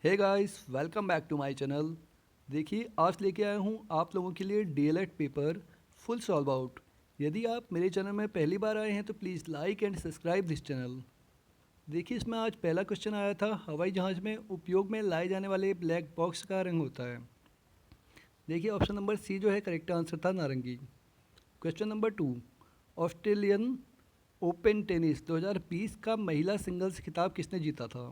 Hey guys, welcome back to my channel. देखिए, आज लेके आया हूँ आप लोगों के लिए DElEd paper full solve out. यदि आप मेरे चैनल में पहली बार आए हैं तो please like and subscribe this channel. देखिए, इसमें आज पहला क्वेश्चन आया था, हवाई जहाज़ में उपयोग में लाए जाने वाले ब्लैक बॉक्स का रंग होता है। देखिए, ऑप्शन नंबर सी जो है करेक्ट आंसर था नारंगी। Question number 2, Australian open tennis 2020 का महिला सिंगल्स खिताब किसने जीता था?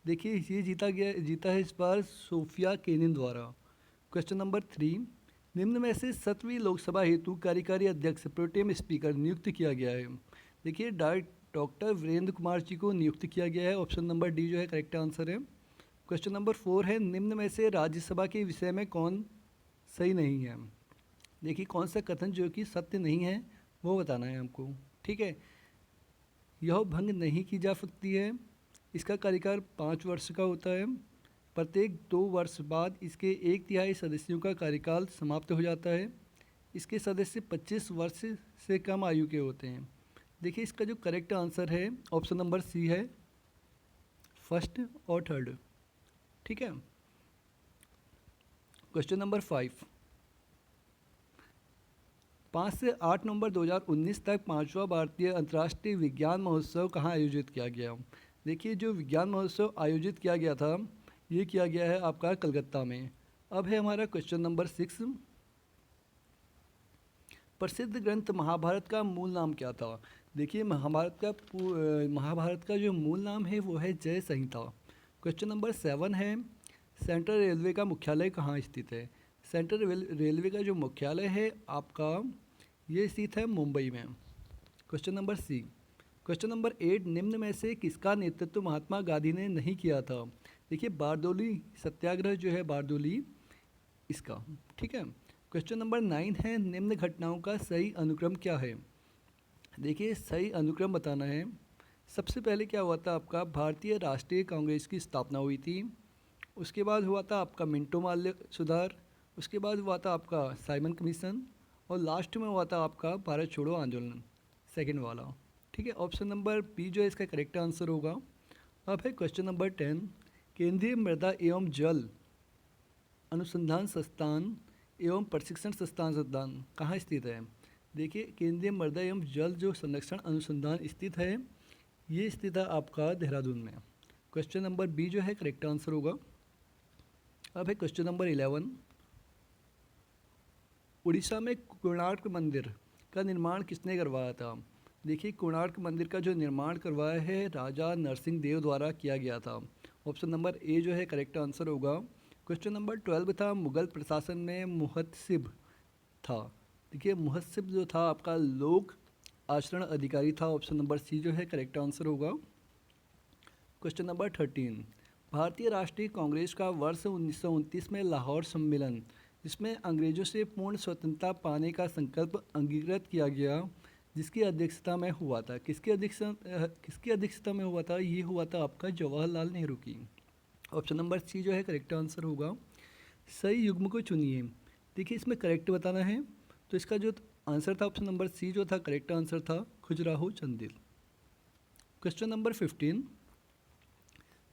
देखिए, ये जीता है इस बार सोफिया केनिन द्वारा। क्वेश्चन नंबर 3, निम्न में से 7वीं लोकसभा हेतु कार्यकारी अध्यक्ष प्रोटेम स्पीकर नियुक्त किया गया है। देखिए, डॉक्टर वीरेंद्र कुमार जी को नियुक्त किया गया है। ऑप्शन नंबर डी जो है करेक्ट आंसर है। क्वेश्चन नंबर 4 है, निम्न में से राज्यसभा के विषय में कौन सही नहीं है? देखिए, कौन सा कथन जो कि सत्य नहीं है वो बताना है हमको। ठीक है, यह भंग नहीं की जा सकती है। इसका कार्यकाल 5 वर्ष का होता है। प्रत्येक 2 वर्ष बाद इसके 1/3 सदस्यों का कार्यकाल समाप्त हो जाता है। इसके सदस्य 25 वर्ष से कम आयु के होते हैं। देखिए, इसका जो करेक्ट आंसर है ऑप्शन नंबर सी है, फर्स्ट और थर्ड। ठीक है। क्वेश्चन नंबर 5, 5 से 8 नवंबर 2019 तक 5वां भारतीय अंतर्राष्ट्रीय विज्ञान महोत्सव कहाँ आयोजित किया गया? देखिए, जो विज्ञान महोत्सव आयोजित किया गया था ये किया गया है आपका कलकत्ता में। अब है हमारा क्वेश्चन नंबर 6, प्रसिद्ध ग्रंथ महाभारत का मूल नाम क्या था? देखिए, महाभारत का जो मूल नाम है वो है जय संहिता। क्वेश्चन नंबर 7 है, सेंट्रल रेलवे का मुख्यालय कहाँ स्थित है? सेंट्रल रेलवे का जो मुख्यालय है आपका ये स्थित है मुंबई में। Question number C, question number 8, निम्न में से किसका नेतृत्व महात्मा गांधी ने नहीं किया था? देखिए, बारदोली सत्याग्रह जो है बारदोली इसका। ठीक है। क्वेश्चन नंबर 9 है, निम्न घटनाओं का सही अनुक्रम क्या है? देखिए, सही अनुक्रम बताना है। सबसे पहले क्या हुआ था आपका, भारतीय राष्ट्रीय कांग्रेस की स्थापना हुई थी। उसके बाद हुआ था आपका मिंटो माल्य सुधार। उसके बाद हुआ था आपका साइमन कमीशन। और लास्ट में हुआ था आपका भारत छोड़ो आंदोलन, सेकेंड वाला। ठीक है, ऑप्शन नंबर बी जो है इसका करेक्ट आंसर होगा। अब है क्वेश्चन नंबर 10, केंद्रीय मृदा एवं जल अनुसंधान संस्थान एवं प्रशिक्षण संस्थान कहाँ स्थित है? देखिए, केंद्रीय मृदा एवं जल जो संरक्षण अनुसंधान स्थित है ये स्थित है आपका देहरादून में। क्वेश्चन नंबर बी जो है करेक्ट आंसर होगा। अब है क्वेश्चन नंबर 11, उड़ीसा में कोणार्क मंदिर का निर्माण किसने करवाया था? देखिए, कोणार्क मंदिर का जो निर्माण करवाया है राजा नरसिंह देव द्वारा किया गया था। ऑप्शन नंबर ए जो है करेक्ट आंसर होगा। क्वेश्चन नंबर 12 था, मुगल प्रशासन में मुहतसिब था। देखिए, मुहतसिब जो था आपका लोक आचरण अधिकारी था। ऑप्शन नंबर सी जो है करेक्ट आंसर होगा। क्वेश्चन नंबर 13, भारतीय राष्ट्रीय कांग्रेस का वर्ष 1929 में लाहौर सम्मेलन जिसमें अंग्रेजों से पूर्ण स्वतंत्रता पाने का संकल्प अंगीकृत किया गया जिसकी अध्यक्षता में हुआ था, किसकी अध्यक्षता में हुआ था? ये हुआ था आपका जवाहरलाल नेहरू की। ऑप्शन नंबर सी जो है करेक्ट आंसर होगा। सही युग्म को चुनिए। देखिए, इसमें करेक्ट बताना है तो इसका जो आंसर था ऑप्शन नंबर सी जो था करेक्ट आंसर था खजुराहो चंदेल। क्वेश्चन नंबर 15,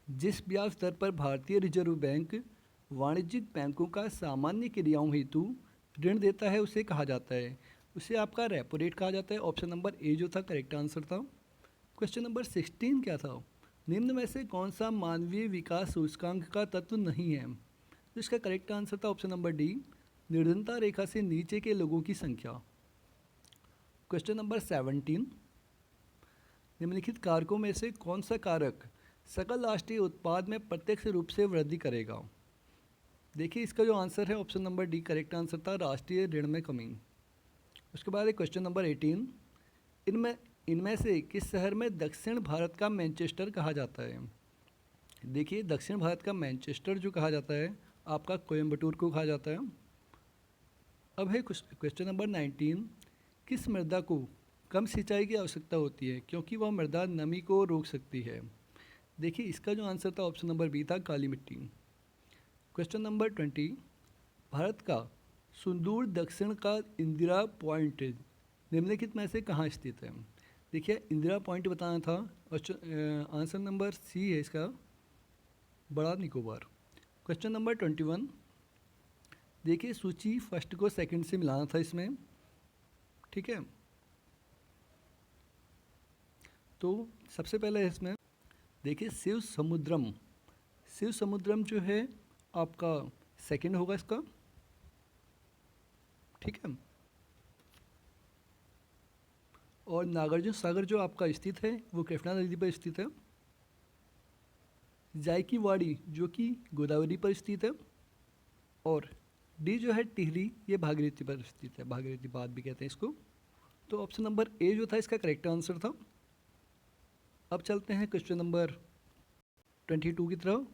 जिस ब्याज दर पर भारतीय रिजर्व बैंक वाणिज्यिक बैंकों का सामान्य क्रियाओं हेतु ऋण देता है उसे कहा जाता है? उसे आपका रेपो रेट कहा जाता है। ऑप्शन नंबर ए जो था करेक्ट आंसर था। क्वेश्चन नंबर 16 क्या था, निम्न में से कौन सा मानवीय विकास सूचकांक का तत्व नहीं है? तो इसका करेक्ट आंसर था ऑप्शन नंबर डी, निर्धनता रेखा से नीचे के लोगों की संख्या। क्वेश्चन नंबर 17, निम्नलिखित कारकों में से कौन सा कारक सकल राष्ट्रीय उत्पाद में प्रत्यक्ष रूप से वृद्धि करेगा? देखिए, इसका जो आंसर है option number D correct answer था, राष्ट्रीय ऋण में कमी। उसके बाद है क्वेश्चन नंबर 18, इनमें इनमें से किस शहर में दक्षिण भारत का मैनचेस्टर कहा जाता है? देखिए, दक्षिण भारत का मैनचेस्टर जो कहा जाता है आपका कोयम्बटूर को कहा जाता है। अब है क्वेश्चन नंबर 19, किस मृदा को कम सिंचाई की आवश्यकता होती है क्योंकि वह मृदा नमी को रोक सकती है? देखिए, इसका जो आंसर था ऑप्शन नंबर बी था, काली मिट्टी। क्वेश्चन नंबर 20, भारत का सुदूर दक्षिण का इंदिरा पॉइंट निम्नलिखित में से कहाँ स्थित है? देखिए, इंदिरा पॉइंट बताना था और आंसर नंबर सी है इसका, बड़ा निकोबार। क्वेश्चन नंबर 21, देखिए सूची फर्स्ट को सेकंड से मिलाना था इसमें, ठीक है। तो सबसे पहले इसमें देखिए शिव समुद्रम, शिव समुद्रम जो है आपका सेकंड होगा इसका, ठीक है। और नागार्जुन सागर जो आपका स्थित है वो कृष्णा नदी पर स्थित है। जायकीवाड़ी जो कि गोदावरी पर स्थित है। और डी जो है टिहरी, ये भागीरथी पर स्थित है, भागीरथी बांध भी कहते हैं इसको। तो ऑप्शन नंबर ए जो था इसका करेक्ट आंसर था। अब चलते हैं क्वेश्चन नंबर 22 की तरफ।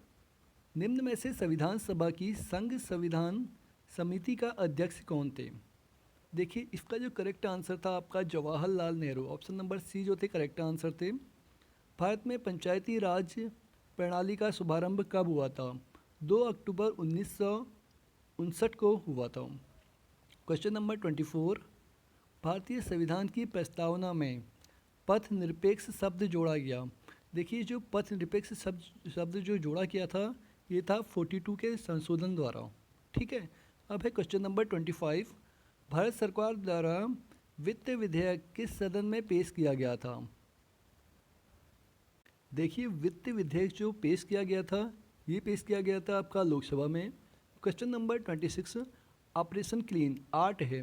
निम्न में से संविधान सभा की संघ संविधान समिति का अध्यक्ष कौन थे? देखिए इसका जो करेक्ट आंसर था आपका Jawaharlal Nehru, option number C जो थे करेक्ट आंसर थे। भारत में पंचायती राज प्रणाली का शुभारंभ कब हुआ था? 2 अक्टूबर 1959 को हुआ था। क्वेश्चन नंबर 24, भारतीय संविधान की प्रस्तावना में पथ निरपेक्ष शब्द जोड़ा गया। देखिए जो पथ निरपेक्ष शब्द जो जोड़ा गया था ये था 42 के संशोधन द्वारा, ठीक है। अब है क्वेश्चन नंबर 25, भारत सरकार द्वारा वित्त विधेयक किस सदन में पेश किया गया था? देखिए वित्त विधेयक जो पेश किया गया था ये पेश किया गया था आपका लोकसभा में। Question number 26, operation clean art है।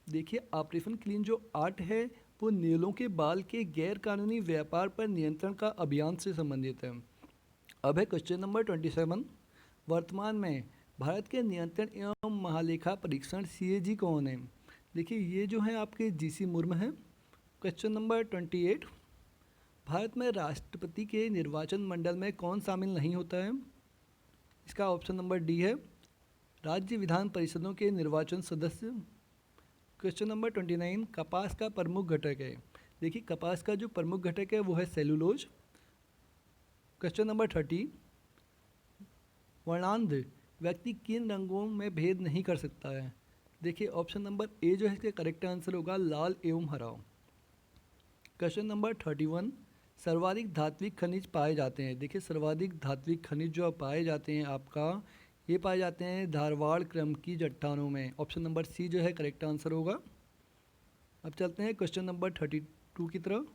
देखिए ऑपरेशन क्लीन जो आर्ट है वो नीलों के बाल के गैर कानूनी व्यापार पर नियंत्रण का अभियान से संबंधित है। अब है क्वेश्चन नंबर 27, वर्तमान में भारत के नियंत्रण एवं महालेखा परीक्षण CAG कौन है? देखिए ये जो है आपके GC मुर्मू हैं। क्वेश्चन नंबर 28, भारत में राष्ट्रपति के निर्वाचन मंडल में कौन शामिल नहीं होता है? इसका ऑप्शन नंबर डी है राज्य विधान परिषदों के निर्वाचन सदस्य। क्वेश्चन नंबर 29, कपास का प्रमुख घटक है। देखिए कपास का जो प्रमुख घटक है वो है सेलुलोज। क्वेश्चन नंबर 30, वर्णांध व्यक्ति किन रंगों में भेद नहीं कर सकता है? देखिए ऑप्शन नंबर ए जो है इसका करेक्ट आंसर होगा लाल एवं हरा। क्वेश्चन नंबर 31, सर्वाधिक धात्विक खनिज पाए जाते हैं। देखिए सर्वाधिक धात्विक खनिज जो पाए जाते हैं आपका ये पाए जाते हैं धारवाड़ क्रम की चट्टानों में। ऑप्शन नंबर सी जो है करेक्ट आंसर होगा। अब चलते हैं क्वेश्चन नंबर 32 की तरफ।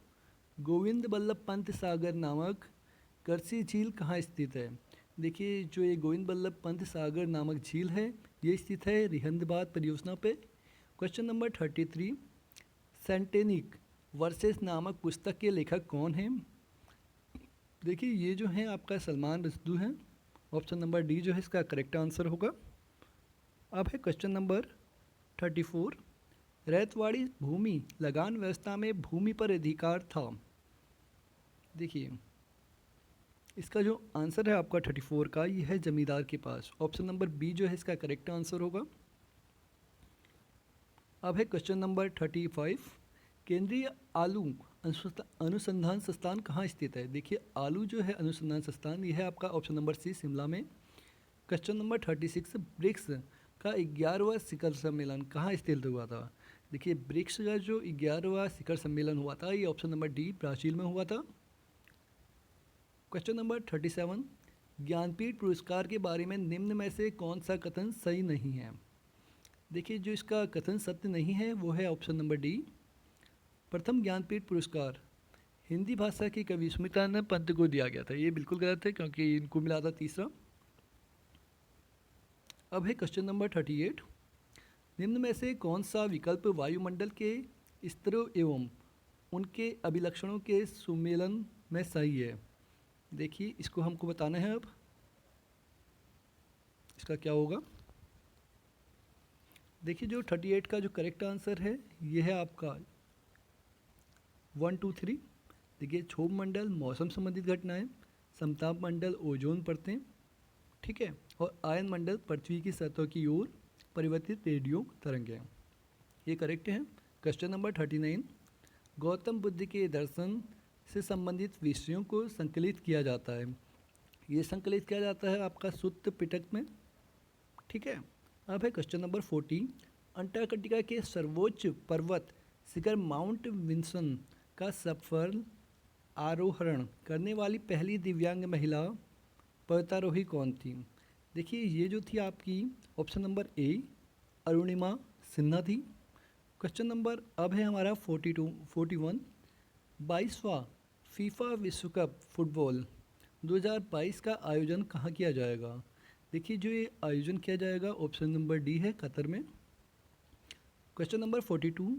गोविंद बल्लभ पंत सागर नामक करसी झील कहाँ स्थित है? देखिए जो ये गोविंद बल्लभ पंत सागर नामक झील है ये स्थित है रिहंदबाद परियोजना पे। क्वेश्चन नंबर 33, सेंटेनिक वर्सेस नामक पुस्तक के लेखक कौन हैं? देखिए ये जो है आपका सलमान रश्दू हैं। ऑप्शन नंबर डी जो है इसका करेक्ट आंसर होगा। अब है क्वेश्चन नंबर 34, रैतवाड़ी भूमि लगान व्यवस्था में भूमि पर अधिकार था। देखिए इसका जो आंसर है आपका 34 का ये है जमींदार के पास। ऑप्शन नंबर बी जो है इसका करेक्ट आंसर होगा। अब है क्वेश्चन नंबर 35, केंद्रीय आलू अनुसंधान संस्थान कहाँ स्थित है? देखिए आलू जो है अनुसंधान संस्थान ये है आपका ऑप्शन नंबर सी शिमला में। क्वेश्चन नंबर 36, ब्रिक्स का 11वां शिखर सम्मेलन कहाँ स्थित हुआ था? देखिए ब्रिक्स का जो 11वां शिखर सम्मेलन हुआ था ये ऑप्शन नंबर डी ब्राज़ील में हुआ था। क्वेश्चन नंबर 37, ज्ञानपीठ पुरस्कार के बारे में निम्न में से कौन सा कथन सही नहीं है? देखिए जो इसका कथन सत्य नहीं है वो है ऑप्शन नंबर डी। प्रथम ज्ञानपीठ पुरस्कार हिंदी भाषा की कवि सुमित्रानंद पंत को दिया गया था, ये बिल्कुल गलत है क्योंकि इनको मिला था तीसरा। अब है क्वेश्चन नंबर 38, निम्न में से कौन सा विकल्प वायुमंडल के स्तरों एवं उनके अभिलक्षणों के सुमेलन में सही है? देखिए इसको हमको बताना है। अब इसका क्या होगा? देखिए जो 38 का जो करेक्ट आंसर है ये है आपका 1 2 3। देखिए क्षोभ मंडल मौसम संबंधित घटनाएं, समताप मंडल ओजोन परतें, ठीक है, और आयन मंडल पृथ्वी की सतह की ओर परिवर्तित रेडियो तरंगें, ये करेक्ट है। क्वेश्चन नंबर 39, गौतम बुद्ध के दर्शन से संबंधित विषयों को संकलित किया जाता है। ये संकलित किया जाता है आपका सुत्त पिटक में, ठीक है। अब है क्वेश्चन नंबर 40, अंटार्कटिका के सर्वोच्च पर्वत शिखर माउंट विल्सन का सफल आरोहण करने वाली पहली दिव्यांग महिला पर्वतारोही कौन थी? देखिए ये जो थी आपकी option number A Arunima Sinha थी। क्वेश्चन नंबर अब है हमारा 41। 22वां फीफा विश्व कप फुटबॉल 2022 का आयोजन कहाँ किया जाएगा। देखिए जो ये आयोजन किया जाएगा ऑप्शन नंबर डी है कतर में। क्वेश्चन नंबर 42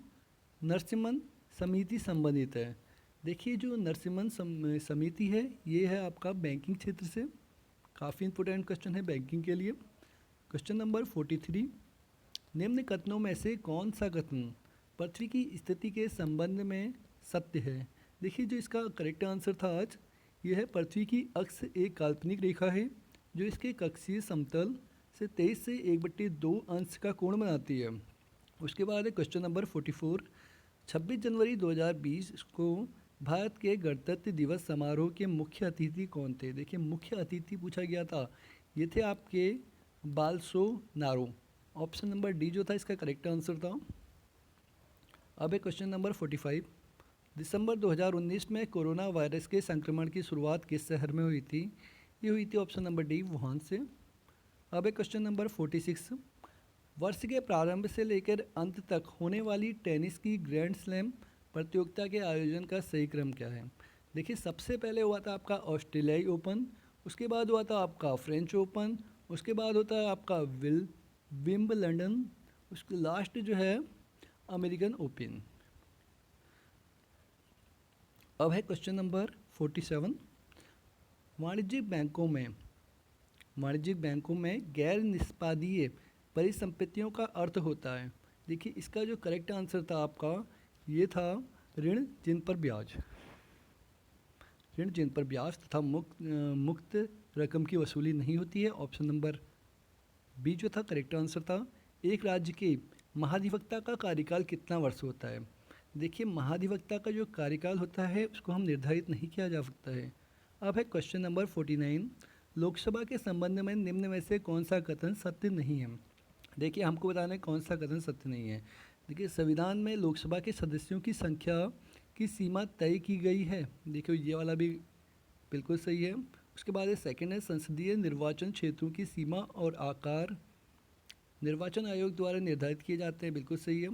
नरसिम्हन समिति संबंधित है। देखिए जो नरसिम्हन समिति है ये है आपका बैंकिंग क्षेत्र से, काफ़ी इंपॉर्टेंट क्वेश्चन है बैंकिंग के लिए। क्वेश्चन नंबर 43 निम्न कथनों में से कौन सा कथन पृथ्वी की स्थिति के संबंध में सत्य है। देखिए जो इसका करेक्ट आंसर था आज यह है पृथ्वी की अक्ष एक काल्पनिक रेखा है जो इसके कक्षीय समतल से 23 से 1/2 अंश का कोण बनाती है। उसके बाद है क्वेश्चन नंबर 44 26 जनवरी 2020 को भारत के गणतंत्र दिवस समारोह के मुख्य अतिथि कौन थे। देखिए मुख्य अतिथि पूछा गया था, ये थे आपके बालसो नारो। ऑप्शन नंबर डी जो था इसका करेक्ट आंसर था। अब है क्वेश्चन नंबर 45 दिसंबर 2019 में कोरोना वायरस के संक्रमण की शुरुआत किस शहर में हुई थी। ये हुई थी ऑप्शन नंबर डी वुहान से। अब है क्वेश्चन नंबर 46 वर्ष के प्रारंभ से लेकर अंत तक होने वाली टेनिस की ग्रैंड स्लैम प्रतियोगिता के आयोजन का सही क्रम क्या है। देखिए सबसे पहले हुआ था आपका ऑस्ट्रेलियाई ओपन, उसके बाद हुआ था आपका फ्रेंच ओपन, उसके बाद होता है आपका विम्बलडन, उसके लास्ट जो है अमेरिकन ओपन। अब है क्वेश्चन नंबर 47 वाणिज्यिक बैंकों में गैर निष्पादीय परिसंपत्तियों का अर्थ होता है। देखिए इसका जो करेक्ट आंसर था आपका ये था ऋण जिन पर ब्याज तथा मुक्त रकम की वसूली नहीं होती है। ऑप्शन नंबर बी जो था करेक्ट आंसर था। एक राज्य के महाधिवक्ता का कार्यकाल कितना वर्ष होता है। देखिए महाधिवक्ता का जो कार्यकाल होता है उसको हम निर्धारित नहीं किया जा सकता है। अब है क्वेश्चन नंबर 49 लोकसभा के संबंध में निम्न में से कौन सा कथन सत्य नहीं है। देखिए हमको बताना है कौन सा कथन सत्य नहीं है। देखिए संविधान में लोकसभा के सदस्यों की संख्या की सीमा तय की गई है। देखिए ये वाला भी बिल्कुल सही है। उसके बाद सेकंड है संसदीय निर्वाचन क्षेत्रों की सीमा और आकार निर्वाचन आयोग द्वारा निर्धारित किए जाते हैं। बिल्कुल सही है।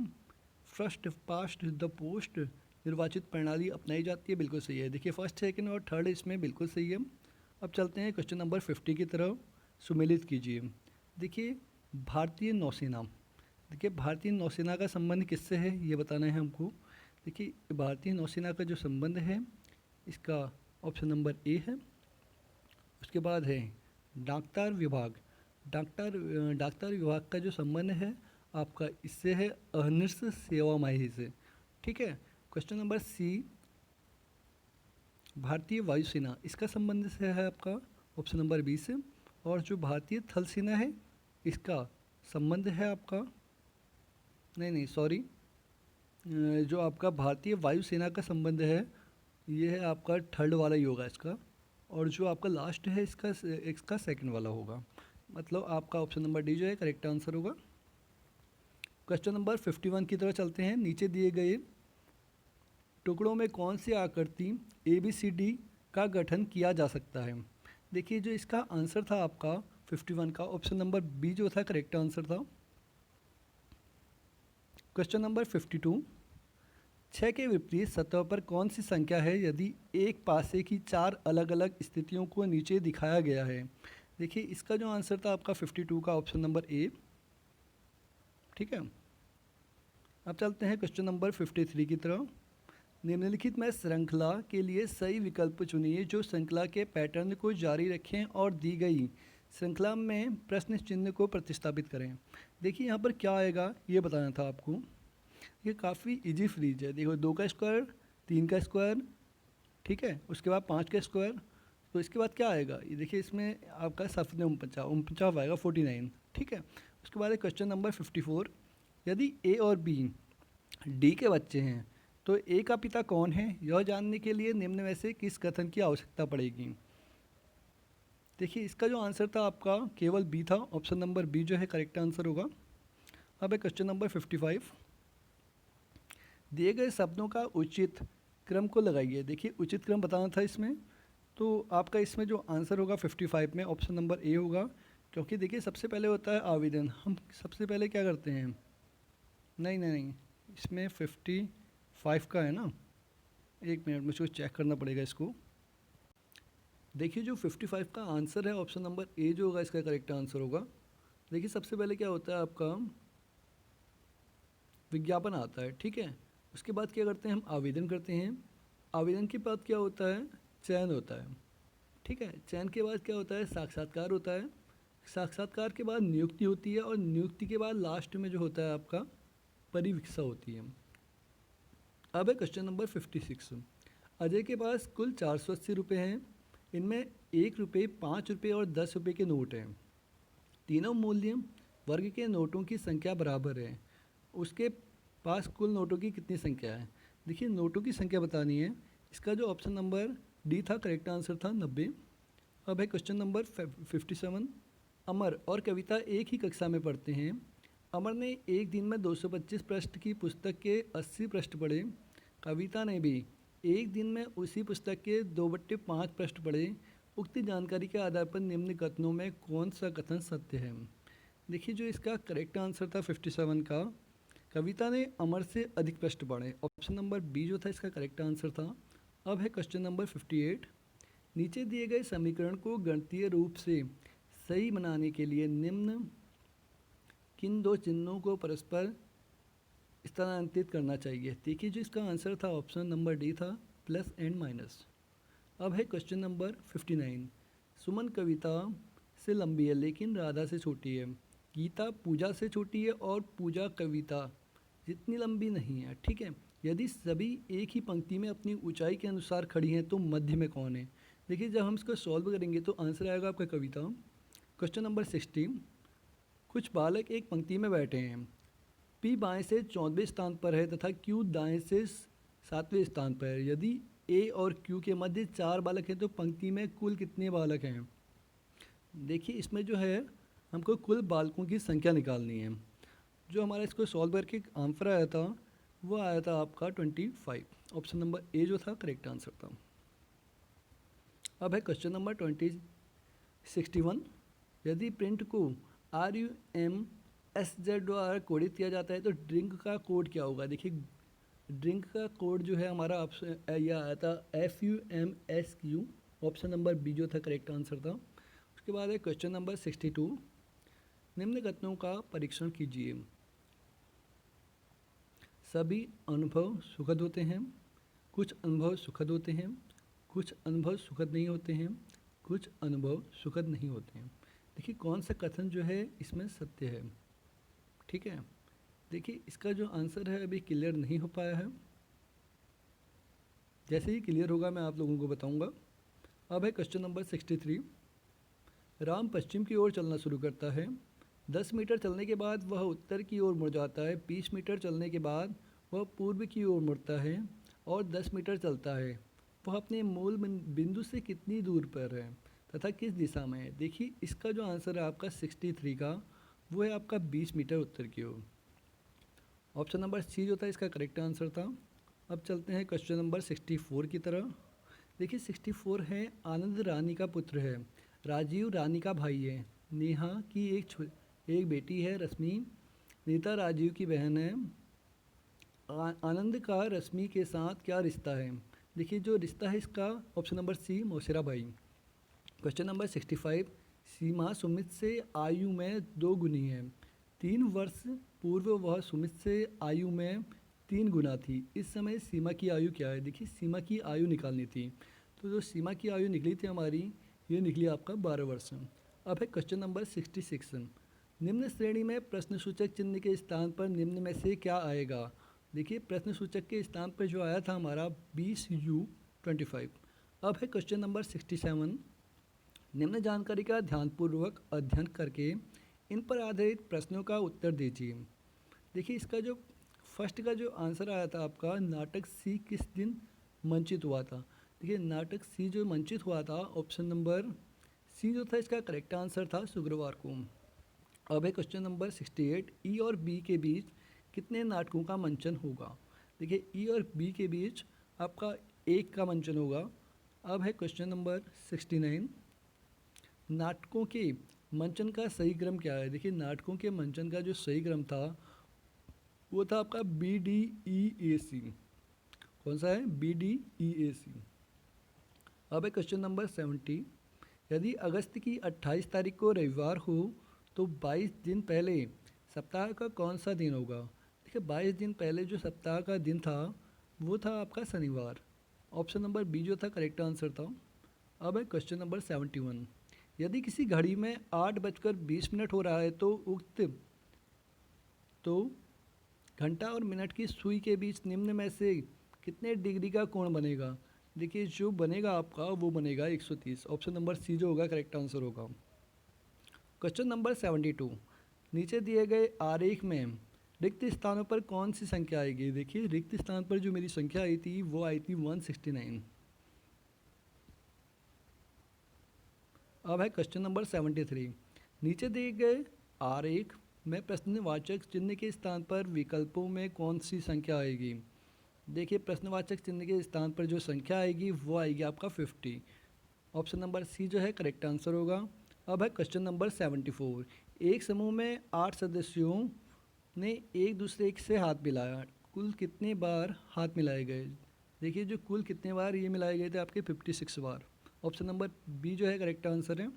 फर्स्ट पास्ट द पोस्ट निर्वाचित प्रणाली अपनाई जाती है। बिल्कुल सही है। देखिए फर्स्ट सेकंड और थर्ड इसमें बिल्कुल सही है। अब चलते हैं क्वेश्चन नंबर 50 की तरफ, सुमेलित कीजिए। देखिए भारतीय नौसेना का संबंध किससे है ये बताना है हमको। देखिए भारतीय नौसेना का जो संबंध है इसका ऑप्शन नंबर ए है। उसके बाद है डाकतार विभाग का जो संबंध है आपका इससे है अहर्निश सेवा माही से। ठीक है। क्वेश्चन नंबर सी भारतीय वायुसेना इसका संबंध से है आपका ऑप्शन नंबर बी से। और जो भारतीय थल सेना है इसका संबंध है आपका जो आपका भारतीय वायुसेना का संबंध है ये है आपका थर्ड वाला ही होगा इसका। और जो आपका लास्ट है इसका सेकंड वाला होगा। मतलब आपका ऑप्शन नंबर डी जो है करेक्ट आंसर होगा। क्वेश्चन नंबर 51 की तरफ चलते हैं। नीचे दिए गए टुकड़ों में कौन सी आकृति ABCD का गठन किया जा सकता है। देखिए जो इसका आंसर था आपका 51 का ऑप्शन नंबर बी जो था करेक्ट आंसर था। क्वेश्चन नंबर 52 6 के विपरीत सतह पर कौन सी संख्या है यदि एक पासे की 4 अलग अलग स्थितियों को नीचे दिखाया गया है। देखिए इसका जो आंसर था आपका 52 का ऑप्शन नंबर ए। ठीक है। अब चलते हैं क्वेश्चन नंबर 53 की तरफ। निम्नलिखित में श्रृंखला के लिए सही विकल्प चुनिए जो श्रृंखला के पैटर्न को जारी रखें और दी गई श्रृंखला में प्रश्न चिन्ह को प्रतिस्थापित करें। देखिए यहाँ पर क्या आएगा ये बताना था आपको। ये काफ़ी इजी फ्रीज है। देखो 2 का स्क्वायर 3 का स्क्वायर, ठीक है, उसके बाद 5 का स्क्वायर, तो इसके बाद क्या आएगा ये देखिए इसमें आपका सफ़ेद 49 आएगा 49। ठीक है। उसके बाद क्वेश्चन नंबर 54 यदि ए और बी डी के बच्चे हैं तो ए का पिता कौन है यह जानने के लिए निम्न में से किस कथन की आवश्यकता पड़ेगी। देखिए इसका जो आंसर था आपका केवल बी था। ऑप्शन नंबर बी जो है करेक्ट आंसर होगा। अब है क्वेश्चन नंबर 55 दिए गए शब्दों का उचित क्रम को लगाइए। देखिए उचित क्रम बताना था इसमें, तो आपका इसमें जो आंसर होगा 55 में ऑप्शन नंबर ए होगा क्योंकि देखिए सबसे पहले होता है आवेदन, हम सबसे पहले क्या करते हैं, नहीं नहीं नहीं, इसमें 55 का है ना, एक मिनट मुझको चेक करना पड़ेगा इसको। देखिए जो 55 का आंसर है ऑप्शन नंबर ए जो होगा इसका करेक्ट आंसर होगा। देखिए सबसे पहले क्या होता है आपका विज्ञापन आता है, ठीक है। उसके बाद क्या करते हैं हम आवेदन करते हैं। आवेदन के बाद क्या होता है, चयन होता है, ठीक है। चयन के बाद क्या होता है, साक्षात्कार होता है। साक्षात्कार के बाद नियुक्ति होती है और नियुक्ति के बाद लास्ट में जो होता है आपका परिवीक्षा होती है। अब है क्वेश्चन नंबर 56। अजय के पास कुल 480 रुपये हैं। इनमें 1 रुपये, 5 रुपये और 10 रुपये के नोट हैं। तीनों मूल्य वर्ग के नोटों की संख्या बराबर है। उसके पास कुल नोटों की कितनी संख्या है। देखिए नोटों की संख्या बतानी है। इसका जो ऑप्शन नंबर डी था करेक्ट आंसर था 90। अब है क्वेश्चन नंबर 57। अमर और कविता एक ही कक्षा में पढ़ते हैं। अमर ने एक दिन में 225 पृष्ठ की पुस्तक के 80 पृष्ठ पढ़े। कविता ने भी एक दिन में उसी पुस्तक के 2/5 पृष्ठ पढ़े। उक्त जानकारी के आधार पर निम्न कथनों में कौन सा कथन सत्य है। देखिए जो इसका करेक्ट आंसर था 57 का, कविता ने अमर से अधिक पृष्ठ पढ़े। ऑप्शन नंबर बी जो था इसका करेक्ट आंसर था। अब है क्वेश्चन नंबर 58। नीचे दिए गए समीकरण को गणितीय रूप से सही बनाने के लिए निम्न किन दो चिन्हों को परस्पर स्थानांतरित करना चाहिए। देखिए जो इसका आंसर था ऑप्शन नंबर डी था प्लस एंड माइनस। अब है क्वेश्चन नंबर 59। सुमन कविता से लंबी है लेकिन राधा से छोटी है। गीता पूजा से छोटी है और पूजा कविता जितनी लंबी नहीं है, ठीक है। यदि सभी एक ही पंक्ति में अपनी ऊंचाई के अनुसार खड़ी हैं तो मध्य में कौन है। देखिए जब हम इसको सॉल्व करेंगे तो आंसर आएगा आपका कविता। Question number 60। कुछ बालक एक पंक्ति में बैठे हैं। पी बाएं से 14वें स्थान पर है तथा क्यू दाएं से 7वें स्थान पर है। यदि ए और क्यू के मध्य 4 बालक हैं तो पंक्ति में कुल कितने बालक हैं। देखिए इसमें जो है हमको कुल बालकों की संख्या निकालनी है। जो हमारा इसको सॉल्व करके आंसर आया था वो आया था आपका 25। ऑप्शन नंबर ए जो था करेक्ट आंसर था। अब है क्वेश्चन नंबर 61। यदि प्रिंट को RUMSZ द्वारा कोडित किया जाता है तो ड्रिंक का कोड क्या होगा। देखिए ड्रिंक का कोड जो है हमारा ऑप्शन यह आया था FUMSQ। ऑप्शन नंबर बी जो था करेक्ट आंसर था। उसके बाद है क्वेश्चन नंबर 62। निम्न कथनों का परीक्षण कीजिए। सभी अनुभव सुखद होते हैं, कुछ अनुभव सुखद होते हैं, कुछ अनुभव सुखद नहीं होते हैं, कुछ अनुभव सुखद नहीं होते हैं। देखिए कौन सा कथन जो है इसमें सत्य है, ठीक है। देखिए इसका जो आंसर है अभी क्लियर नहीं हो पाया है। जैसे ही क्लियर होगा मैं आप लोगों को बताऊंगा। अब है क्वेश्चन नंबर 63। राम पश्चिम की ओर चलना शुरू करता है। 10 मीटर चलने के बाद वह उत्तर की ओर मुड़ जाता है। 20 मीटर चलने के बाद वह पूर्व की ओर मुड़ता है और 10 मीटर चलता है। वह अपने मूल बिंदु से कितनी दूर पर है तथा किस दिशा में है। देखिए इसका जो आंसर है आपका 63 का वो है आपका 20 मीटर उत्तर की ओर। ऑप्शन नंबर सी जो था इसका करेक्ट आंसर था। अब चलते हैं क्वेश्चन नंबर 64 की तरह। देखिए 64 है आनंद रानी का पुत्र है, राजीव रानी का भाई है, नेहा की एक बेटी है, रश्मि नीता राजीव की बहन है। आनंद का रश्मि के साथ क्या रिश्ता है। देखिए जो रिश्ता है इसका ऑप्शन नंबर सी मौसेरा भाई। Question number 65। सीमा सुमित से आयु में 2 गुनी है। 3 वर्ष पूर्व वह सुमित से आयु में 3 गुना थी। इस समय सीमा की आयु क्या है। देखिए सीमा की आयु निकालनी थी तो जो सीमा की आयु निकली थी हमारी ये निकली आपका 12 वर्ष। अब है क्वेश्चन नंबर 66। निम्न श्रेणी में प्रश्नसूचक चिन्ह के स्थान पर निम्न में से क्या आएगा। देखिए प्रश्नसूचक के स्थान पर जो आया था हमारा 20U25। अब है क्वेश्चन नंबर 67। निम्न जानकारी का ध्यानपूर्वक अध्ययन करके इन पर आधारित प्रश्नों का उत्तर दीजिए। देखिए इसका जो फर्स्ट का जो आंसर आया था आपका नाटक सी किस दिन मंचित हुआ था। देखिए नाटक सी जो मंचित हुआ था ऑप्शन नंबर सी जो था इसका करेक्ट आंसर था शुक्रवार को। अब है क्वेश्चन नंबर 68। ई और बी के बीच कितने नाटकों का मंचन होगा। देखिए ई और बी के बीच आपका 1 का मंचन होगा। अब है क्वेश्चन नंबर 69। नाटकों के मंचन का सही क्रम क्या है? देखिए नाटकों के मंचन का जो सही क्रम था वो था आपका BDEAC। कौन सा है? BDEAC। अब है क्वेश्चन नंबर 70। यदि अगस्त की 28 तारीख को रविवार हो तो 22 दिन पहले सप्ताह का कौन सा दिन होगा? देखिए 22 दिन पहले जो सप्ताह का दिन था वो था आपका शनिवार। ऑप्शन नंबर बी जो था करेक्ट आंसर था। अब है क्वेश्चन नंबर 71। यदि किसी घड़ी में 8:20 हो रहा है तो उक्त तो घंटा और मिनट की सुई के बीच निम्न में से कितने डिग्री का कोण बनेगा? देखिए जो बनेगा आपका वो बनेगा 130। ऑप्शन नंबर सी जो होगा करेक्ट आंसर होगा। Question number 72। नीचे दिए गए आरेख में रिक्त स्थानों पर कौन सी संख्या आएगी? देखिए रिक्त स्थान पर जो मेरी संख्या आई थी वो आई थी 169। अब है क्वेश्चन नंबर 73। नीचे दिए गए आरेख में प्रश्नवाचक चिन्ह के स्थान पर विकल्पों में कौन सी संख्या आएगी? देखिए प्रश्नवाचक चिन्ह के स्थान पर जो संख्या आएगी वो आएगी आपका 50। ऑप्शन नंबर सी जो है करेक्ट आंसर होगा। अब है क्वेश्चन नंबर 74। एक समूह में 8 सदस्यों ने एक दूसरे से हाथ मिलाया, कुल कितने बार हाथ मिलाए गए? देखिए जो कुल कितने बार ये मिलाए गए थे आपके 56 बार। ऑप्शन नंबर बी जो है करेक्ट आंसर है।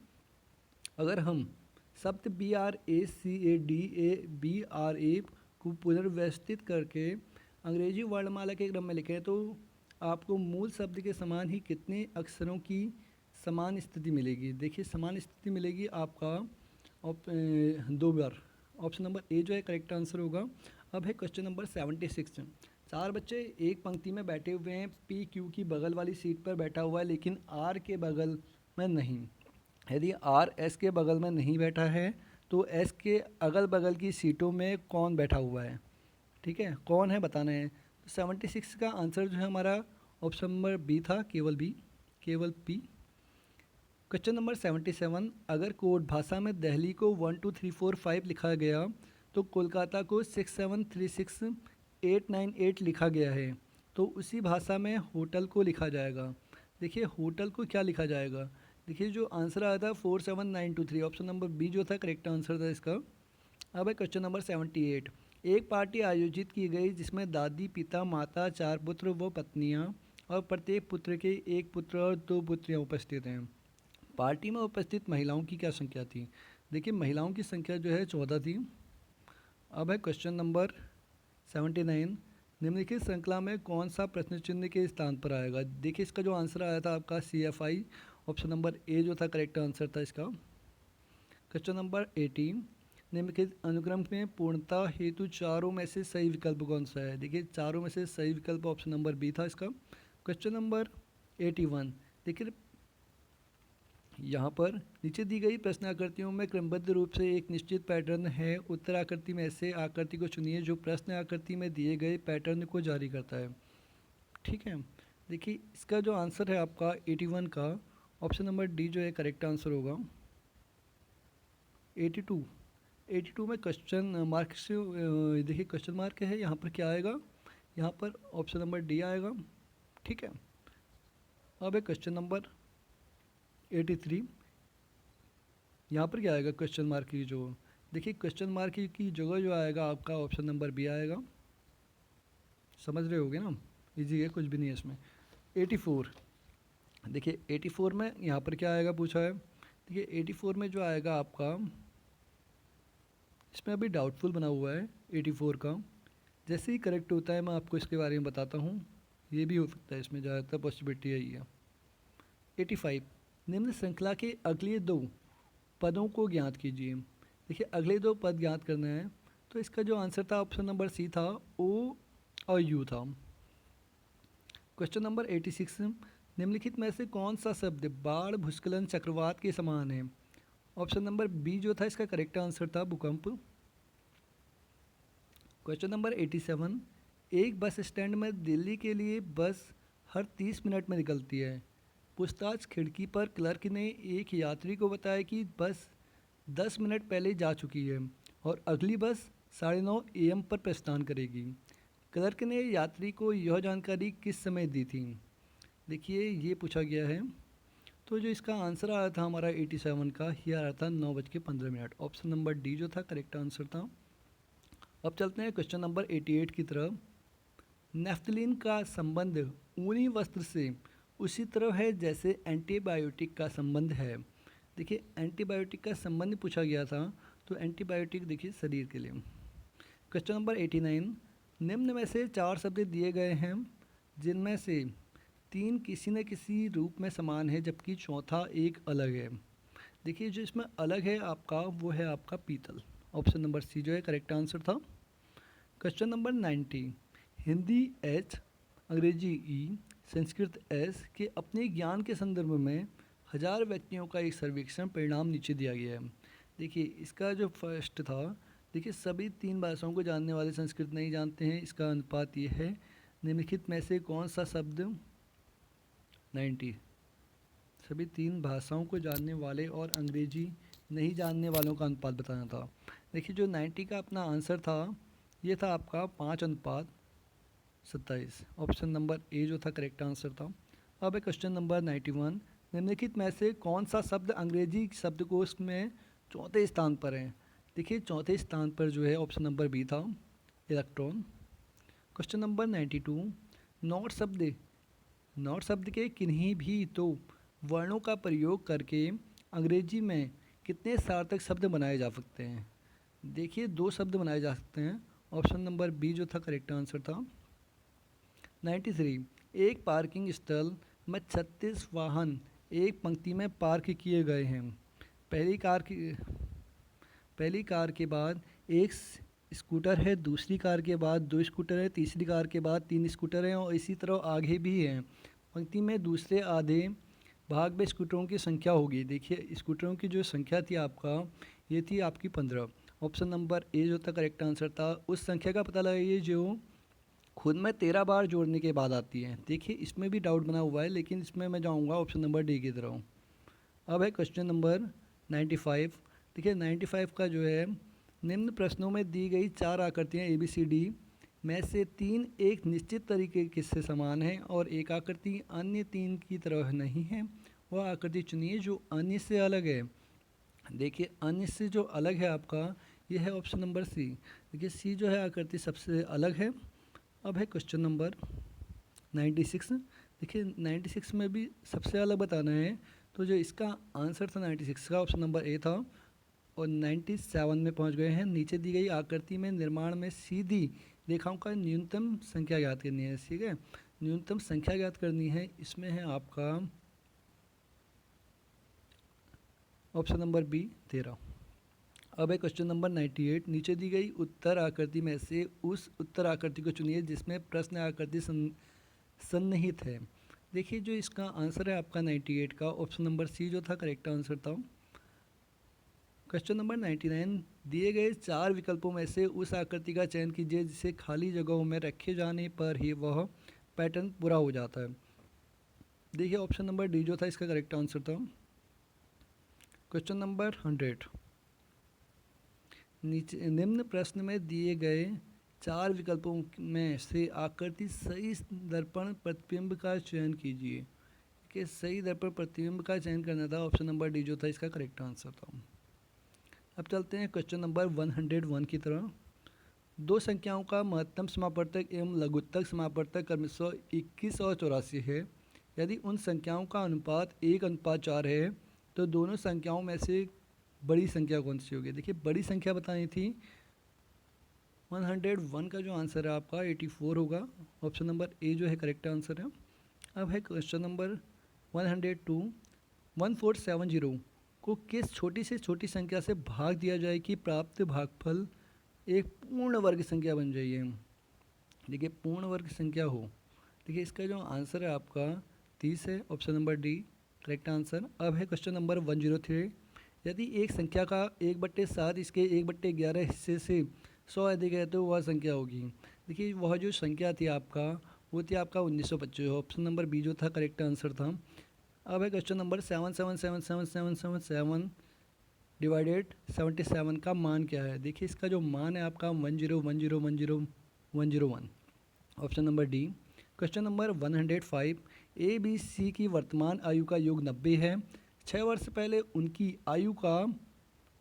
अगर हम शब्द BRACADABRA को पुनर्व्यवस्थित करके अंग्रेजी वर्णमाला के क्रम में लिखें तो आपको मूल शब्द के समान ही कितने अक्षरों की समान स्थिति मिलेगी? देखिए समान स्थिति मिलेगी आपका 2 बार। ऑप्शन नंबर ए जो है करेक्ट आंसर होगा। अब है क्वेश्चन नंबर 76। 4 बच्चे एक पंक्ति में बैठे हुए हैं। PQ की बगल वाली सीट पर बैठा हुआ है लेकिन R के बगल में नहीं। यदि R S के बगल में नहीं बैठा है तो S के अगल बगल की सीटों में कौन बैठा हुआ है? ठीक है, कौन है बताना है। तो 76 का आंसर जो है हमारा ऑप्शन नंबर बी था, केवल P। Question number 77। अगर कोड भाषा में दिल्ली को 1 2 3 4 5 लिखा गया तो कोलकाता को 6 7 3 6 8 9 8 लिखा गया है तो उसी भाषा में होटल को लिखा जाएगा। देखिए होटल को क्या लिखा जाएगा? देखिए जो आंसर आया था 4 7 9 2 3। ऑप्शन नंबर बी जो था करेक्ट आंसर था इसका। अब है क्वेश्चन नंबर 78। एक पार्टी आयोजित की गई जिसमें दादी, पिता, माता, 4 पुत्र व पत्नियां और प्रत्येक पुत्र के एक पुत्र और 2 पुत्रियां उपस्थित हैं। पार्टी में उपस्थित महिलाओं की क्या संख्या थी? देखिए महिलाओं की संख्या जो है 14 थी। अब है क्वेश्चन नंबर 79। निम्नलिखित श्रृंखला में कौन सा प्रश्न चिन्ह के स्थान पर आएगा? देखिए इसका जो आंसर आया था आपका CFI। ऑप्शन नंबर ए जो था करेक्ट आंसर था इसका। Question number 18। निम्नलिखित अनुक्रम में पूर्णता हेतु चारों में से सही विकल्प कौन सा है? देखिए चारों में से सही विकल्प ऑप्शन नंबर बी था इसका। Question number 81। देखिए यहाँ पर नीचे दी गई प्रश्न आकृतियों में क्रमबद्ध रूप से एक निश्चित पैटर्न है। उत्तर आकृति में ऐसे आकृति को चुनिए जो प्रश्न आकृति में दिए गए पैटर्न को जारी करता है। ठीक है, देखिए इसका जो आंसर है आपका 81 का ऑप्शन नंबर डी जो है करेक्ट आंसर होगा। 82 में क्वेश्चन मार्क से देखिए क्वेश्चन मार्क है, यहाँ पर क्या आएगा? यहाँ पर ऑप्शन नंबर डी आएगा। ठीक है, अब है क्वेश्चन नंबर 83। यहाँ पर क्या आएगा क्वेश्चन मार्क की जो? देखिए क्वेश्चन मार्क की जगह जो आएगा आपका ऑप्शन नंबर बी आएगा। समझ रहे होगे ना, इजी है, कुछ भी नहीं है इसमें। 84। देखिए 84 में यहाँ पर क्या आएगा पूछा है। देखिए 84 में जो आएगा आपका, इसमें अभी डाउटफुल बना हुआ है 84 का। जैसे ही करेक्ट होता है मैं आपको इसके बारे में बताता हूँ। ये भी हो सकता है, इसमें ज़्यादातर पॉसिबिलिटी यही है। 85। निम्न श्रृंखला के अगले 2 पदों को ज्ञात कीजिए। देखिए अगले 2 पद ज्ञात करना है तो इसका जो आंसर था ऑप्शन नंबर सी था, ओ और यू था। Question number 86। निम्नलिखित में से कौन सा शब्द बाढ़, भूस्खलन, चक्रवात के समान है? ऑप्शन नंबर बी जो था इसका करेक्ट आंसर था, भूकंप। Question number 87। एक बस स्टैंड में दिल्ली के लिए बस हर 30 मिनट में निकलती है। पूछताछ खिड़की पर क्लर्क ने एक यात्री को बताया कि बस 10 मिनट पहले जा चुकी है और अगली बस 9:30 AM पर प्रस्थान करेगी। क्लर्क ने यात्री को यह जानकारी किस समय दी थी? देखिए ये पूछा गया है। तो जो इसका आंसर आया था हमारा 87 का, ये आ रहा था 9:15। ऑप्शन नंबर डी जो था करेक्ट आंसर था। अब चलते हैं क्वेश्चन नंबर 88 की तरफ। नेफ्थलीन का संबंध ऊनी वस्त्र से उसी तरह है जैसे एंटीबायोटिक का संबंध है। देखिए एंटीबायोटिक का संबंध पूछा गया था, तो एंटीबायोटिक देखिए शरीर के लिए। क्वेश्चन नंबर 89, निम्न में से 4 शब्द दिए गए हैं जिनमें से 3 किसी न किसी रूप में समान है जबकि चौथा एक अलग है। देखिए जो इसमें अलग है आपका, वो है आपका पीतल। ऑप्शन नंबर सी जो है करेक्ट आंसर था। क्वेश्चन नंबर 90, हिंदी एच, अंग्रेजी ई, संस्कृत एस के अपने ज्ञान के संदर्भ में 1000 व्यक्तियों का एक सर्वेक्षण परिणाम नीचे दिया गया है। देखिए इसका जो फर्स्ट था, देखिए सभी 3 भाषाओं को जानने वाले संस्कृत नहीं जानते हैं, इसका अनुपात ये है। निम्नलिखित में से कौन सा शब्द 90 सभी 3 भाषाओं को जानने वाले और अंग्रेजी नहीं जानने वालों का अनुपात बताना था। देखिए जो 90 का अपना आंसर था, ये था आपका 5:27। ऑप्शन नंबर ए जो था करेक्ट आंसर था। अब है क्वेश्चन नंबर 91, निम्नलिखित में से कौन सा शब्द अंग्रेजी शब्दकोश में चौथे स्थान पर है। देखिए चौथे स्थान पर जो है ऑप्शन नंबर बी था, इलेक्ट्रॉन। क्वेश्चन नंबर 92, नॉट शब्द के किन्हीं भी तो वर्णों का प्रयोग करके अंग्रेजी में कितने सार्थक शब्द बनाए जा सकते हैं। देखिए 2 शब्द बनाए जा सकते हैं। ऑप्शन नंबर बी जो था करेक्ट आंसर था। 93, एक पार्किंग स्थल में 36 वाहन एक पंक्ति में पार्क किए गए हैं। पहली कार के बाद एक स्कूटर है, दूसरी कार के बाद 2 स्कूटर है, तीसरी कार के बाद 3 स्कूटर हैं और इसी तरह आगे भी हैं। पंक्ति में दूसरे आधे भाग में स्कूटरों की संख्या होगी। देखिए स्कूटरों की जो संख्या थी आपका, ये थी आपकी 15। ऑप्शन नंबर ए जो था करेक्ट आंसर था। उस संख्या का पता लगाइए जो खुद में 13 बार जोड़ने के बाद आती है। देखिए इसमें भी डाउट बना हुआ है, लेकिन इसमें मैं जाऊंगा ऑप्शन नंबर डी की तरफ। अब है क्वेश्चन नंबर 95। देखिए 95 का जो है, निम्न प्रश्नों में दी गई 4 आकृतियाँ ABCD में से 3 एक निश्चित तरीके से समान है और एक आकृति अन्य 3 की तरह नहीं है। वह आकृति चुनिए जो अन्य से अलग है। देखिए अन्य से जो अलग है आपका, ये है ऑप्शन नंबर सी। देखिए सी जो है आकृति सबसे अलग है। अब है क्वेश्चन नंबर 96। देखिए 96 में भी सबसे अलग बताना है, तो जो इसका आंसर था 96 का, ऑप्शन नंबर ए था। और 97 में पहुंच गए हैं। नीचे दी गई आकृति में निर्माण में सीधी रेखाओं का न्यूनतम संख्या ज्ञात करनी है। ठीक है, न्यूनतम संख्या ज्ञात करनी है। इसमें है आपका ऑप्शन नंबर बी 13। अब है क्वेश्चन नंबर 98। नीचे दी गई उत्तर आकृति में से उस उत्तर आकृति को चुनिए जिसमें प्रश्न आकृति सन्निहित है। देखिए जो इसका आंसर है आपका 98 का, ऑप्शन नंबर सी जो था करेक्ट आंसर था। क्वेश्चन नंबर 99, दिए गए 4 विकल्पों में से उस आकृति का चयन कीजिए जिसे खाली जगहों में रखे जाने पर ही वह पैटर्न पूरा हो जाता है। देखिए ऑप्शन नंबर डी जो था इसका करेक्ट आंसर था। क्वेश्चन नंबर 100, नीचे निम्न प्रश्न में दिए गए 4 विकल्पों में से आकृति सही दर्पण प्रतिबिंब का चयन कीजिए। कि सही दर्पण प्रतिबिंब का चयन करना था, ऑप्शन नंबर डी जो था इसका करेक्ट आंसर था। अब चलते हैं क्वेश्चन नंबर 101 की तरह। 2 संख्याओं का महत्तम समापवर्तक एवं लघुत्तम समापवर्तक क्रमशः 21 और 84 है। यदि उन संख्याओं का अनुपात 1:4 है तो दोनों संख्याओं में से बड़ी संख्या कौन सी होगी। देखिए बड़ी संख्या बतानी थी। 101 का जो आंसर है आपका 84 होगा। ऑप्शन नंबर ए जो है करेक्ट आंसर है। अब है क्वेश्चन नंबर 102, 1470 को किस छोटी से छोटी संख्या से भाग दिया जाए कि प्राप्त भागफल एक पूर्ण वर्ग संख्या बन जाइए। देखिए पूर्ण वर्ग संख्या हो। देखिए इसका जो आंसर है आपका 30 है, option number D correct answer. अब है क्वेश्चन नंबर 103, यदि एक संख्या का 1/7 इसके 1/11 हिस्से से 100 अधिक है तो वह संख्या होगी। देखिए वह जो संख्या थी आपका, वो थी आपका 1925। ऑप्शन नंबर बी जो था करेक्ट आंसर था। अब है क्वेश्चन नंबर 777777 डिवाइडेड 77 का मान क्या है। देखिए इसका जो मान है आपका 101010101। Option number D. Question number 105, A B C की वर्तमान आयु का योग 90 है। 6 वर्ष पहले उनकी आयु का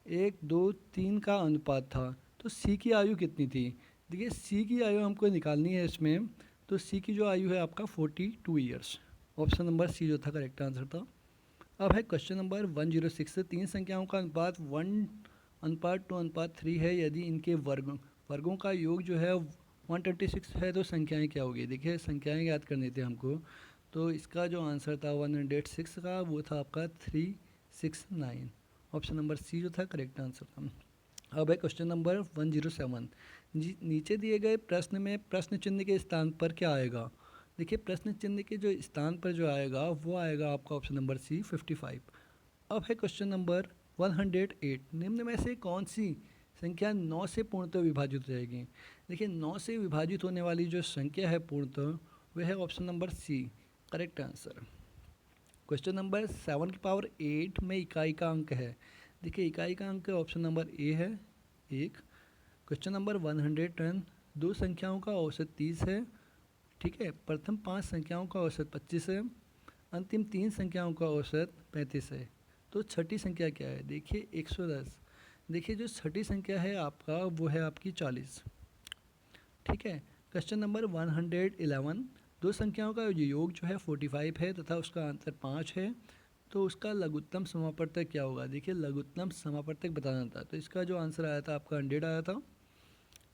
1:2:3 का अनुपात था। तो सी की आयु कितनी थी? देखिए सी की आयु हमको निकालनी है इसमें। तो सी की जो आयु है आपका 42 ईयर्स। ऑप्शन नंबर सी जो था करेक्ट आंसर था। अब है क्वेश्चन नंबर 106। 3 संख्याओं का अनुपात 1:2:3 है। यदि इनके वर्गों का योग जो है 126 है तो संख्याएं क्या होगी? देखिए संख्याएं याद करनी थी हमको। तो इसका जो आंसर था 106 का वो था आपका 369। ऑप्शन नंबर सी जो था करेक्ट आंसर था। अब है क्वेश्चन नंबर 107। नीचे दिए गए प्रश्न में प्रश्न चिन्ह के स्थान पर क्या आएगा? देखिए प्रश्न चिन्ह के जो स्थान पर जो आएगा वो आएगा आपका ऑप्शन नंबर सी 55। अब है क्वेश्चन नंबर 108। निम्न में से कौन सी संख्या 9 से पूर्णतः विभाजित हो जाएगी? देखिए 9 से विभाजित होने वाली जो संख्या है पूर्णतः वह है option number C correct answer. Question number 7 की पावर 8 में इकाई का अंक है। देखिए इकाई का अंक ऑप्शन नंबर ए है 1। Question number 110। दो संख्याओं का औसत 30 है। ठीक है, प्रथम 5 संख्याओं का औसत 25 है। अंतिम 3 संख्याओं का औसत 35 है। तो छठी संख्या क्या है? देखिए 110। देखिए जो छठी संख्या है आपका वो है आपकी 40। ठीक है, क्वेश्चन नंबर 111। दो संख्याओं का योग जो है 45 है तथा उसका अंतर 5 है। तो उसका लघुत्तम समापवर्तक क्या होगा? देखिए लघुत्तम समापवर्तक बताना था। तो इसका जो आंसर आया था आपका 100 आया था।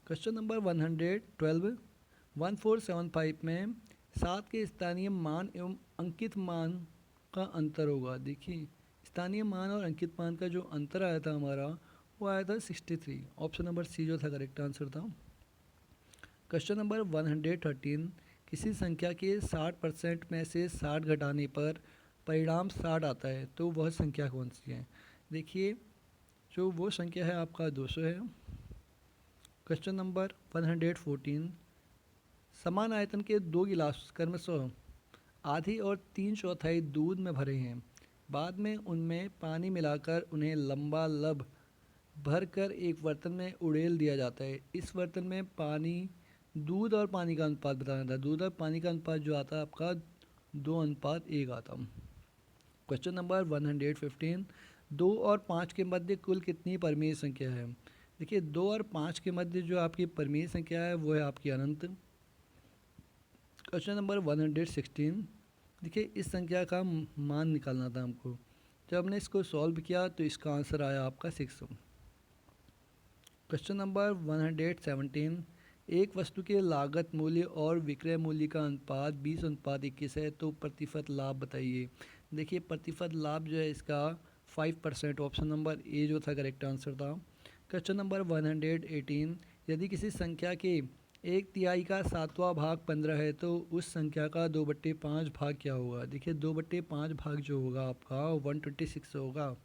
Question number 112। 1475 में 7 के स्थानीय मान एवं अंकित मान का अंतर होगा। देखिए स्थानीय मान और अंकित मान का जो अंतर आया था हमारा वो आया था 63। ऑप्शन नंबर सी जो था करेक्ट आंसर था। Question number 113। किसी संख्या के 60% में से 60 घटाने पर परिणाम 60 आता है तो वह संख्या कौन सी है? देखिए जो वो संख्या है आपका 200 है। Question number 114। समान आयतन के 2 गिलास क्रमशः आधी और 3/4 दूध में भरे हैं। बाद में उनमें पानी मिलाकर उन्हें लंबालब भर कर एक बर्तन में उड़ेल दिया जाता है। इस बर्तन में पानी दूध और पानी का अनुपात बताना था। दूध और पानी का अनुपात जो आता है आपका 2:1 आता। Question number 115। 2 और 5 के मध्य कुल कितनी परिमेय संख्या है? देखिए 2 और 5 के मध्य जो आपकी परिमेय संख्या है वो है आपकी अनंत। Question number 116। देखिए इस संख्या का मान निकालना था हमको। जब हमने इसको सॉल्व किया तो इसका आंसर आया आपका 6। Question number 117। एक वस्तु के लागत मूल्य और विक्रय मूल्य का अनुपात 20:21 है तो प्रतिशत लाभ बताइए। देखिए प्रतिशत लाभ जो है इसका 5%। ऑप्शन नंबर ए जो था करेक्ट आंसर था। Question number 118। यदि किसी संख्या के 1/3 का 7वां भाग 15 है तो उस संख्या का 2/5 भाग क्या होगा? देखिए 2/5 भाग जो होगा आपका 126 होगा।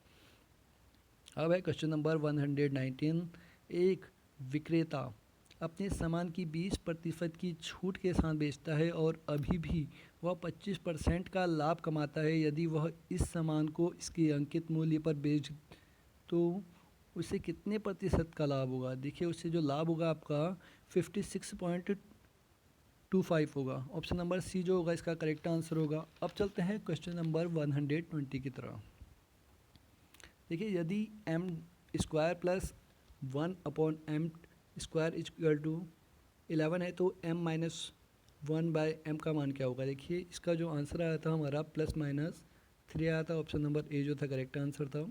अब है क्वेश्चन नंबर 119। एक विक्रेता अपने सामान की 20% की छूट के साथ बेचता है और अभी भी वह 25% का लाभ कमाता है। यदि वह इस सामान को इसके अंकित मूल्य पर बेच तो उसे कितने प्रतिशत का लाभ होगा? देखिए उससे जो लाभ होगा आपका 56.25 होगा। ऑप्शन नंबर सी जो होगा इसका करेक्ट आंसर होगा। अब चलते हैं क्वेश्चन नंबर 120 की तरह। देखिए यदि m square plus 1/m² equal to 11 है तो m-1/m का मान क्या होगा? देखिए इसका जो आंसर आया था हमारा +-3 आया था। ऑप्शन नंबर ए जो था करेक्ट आंसर था।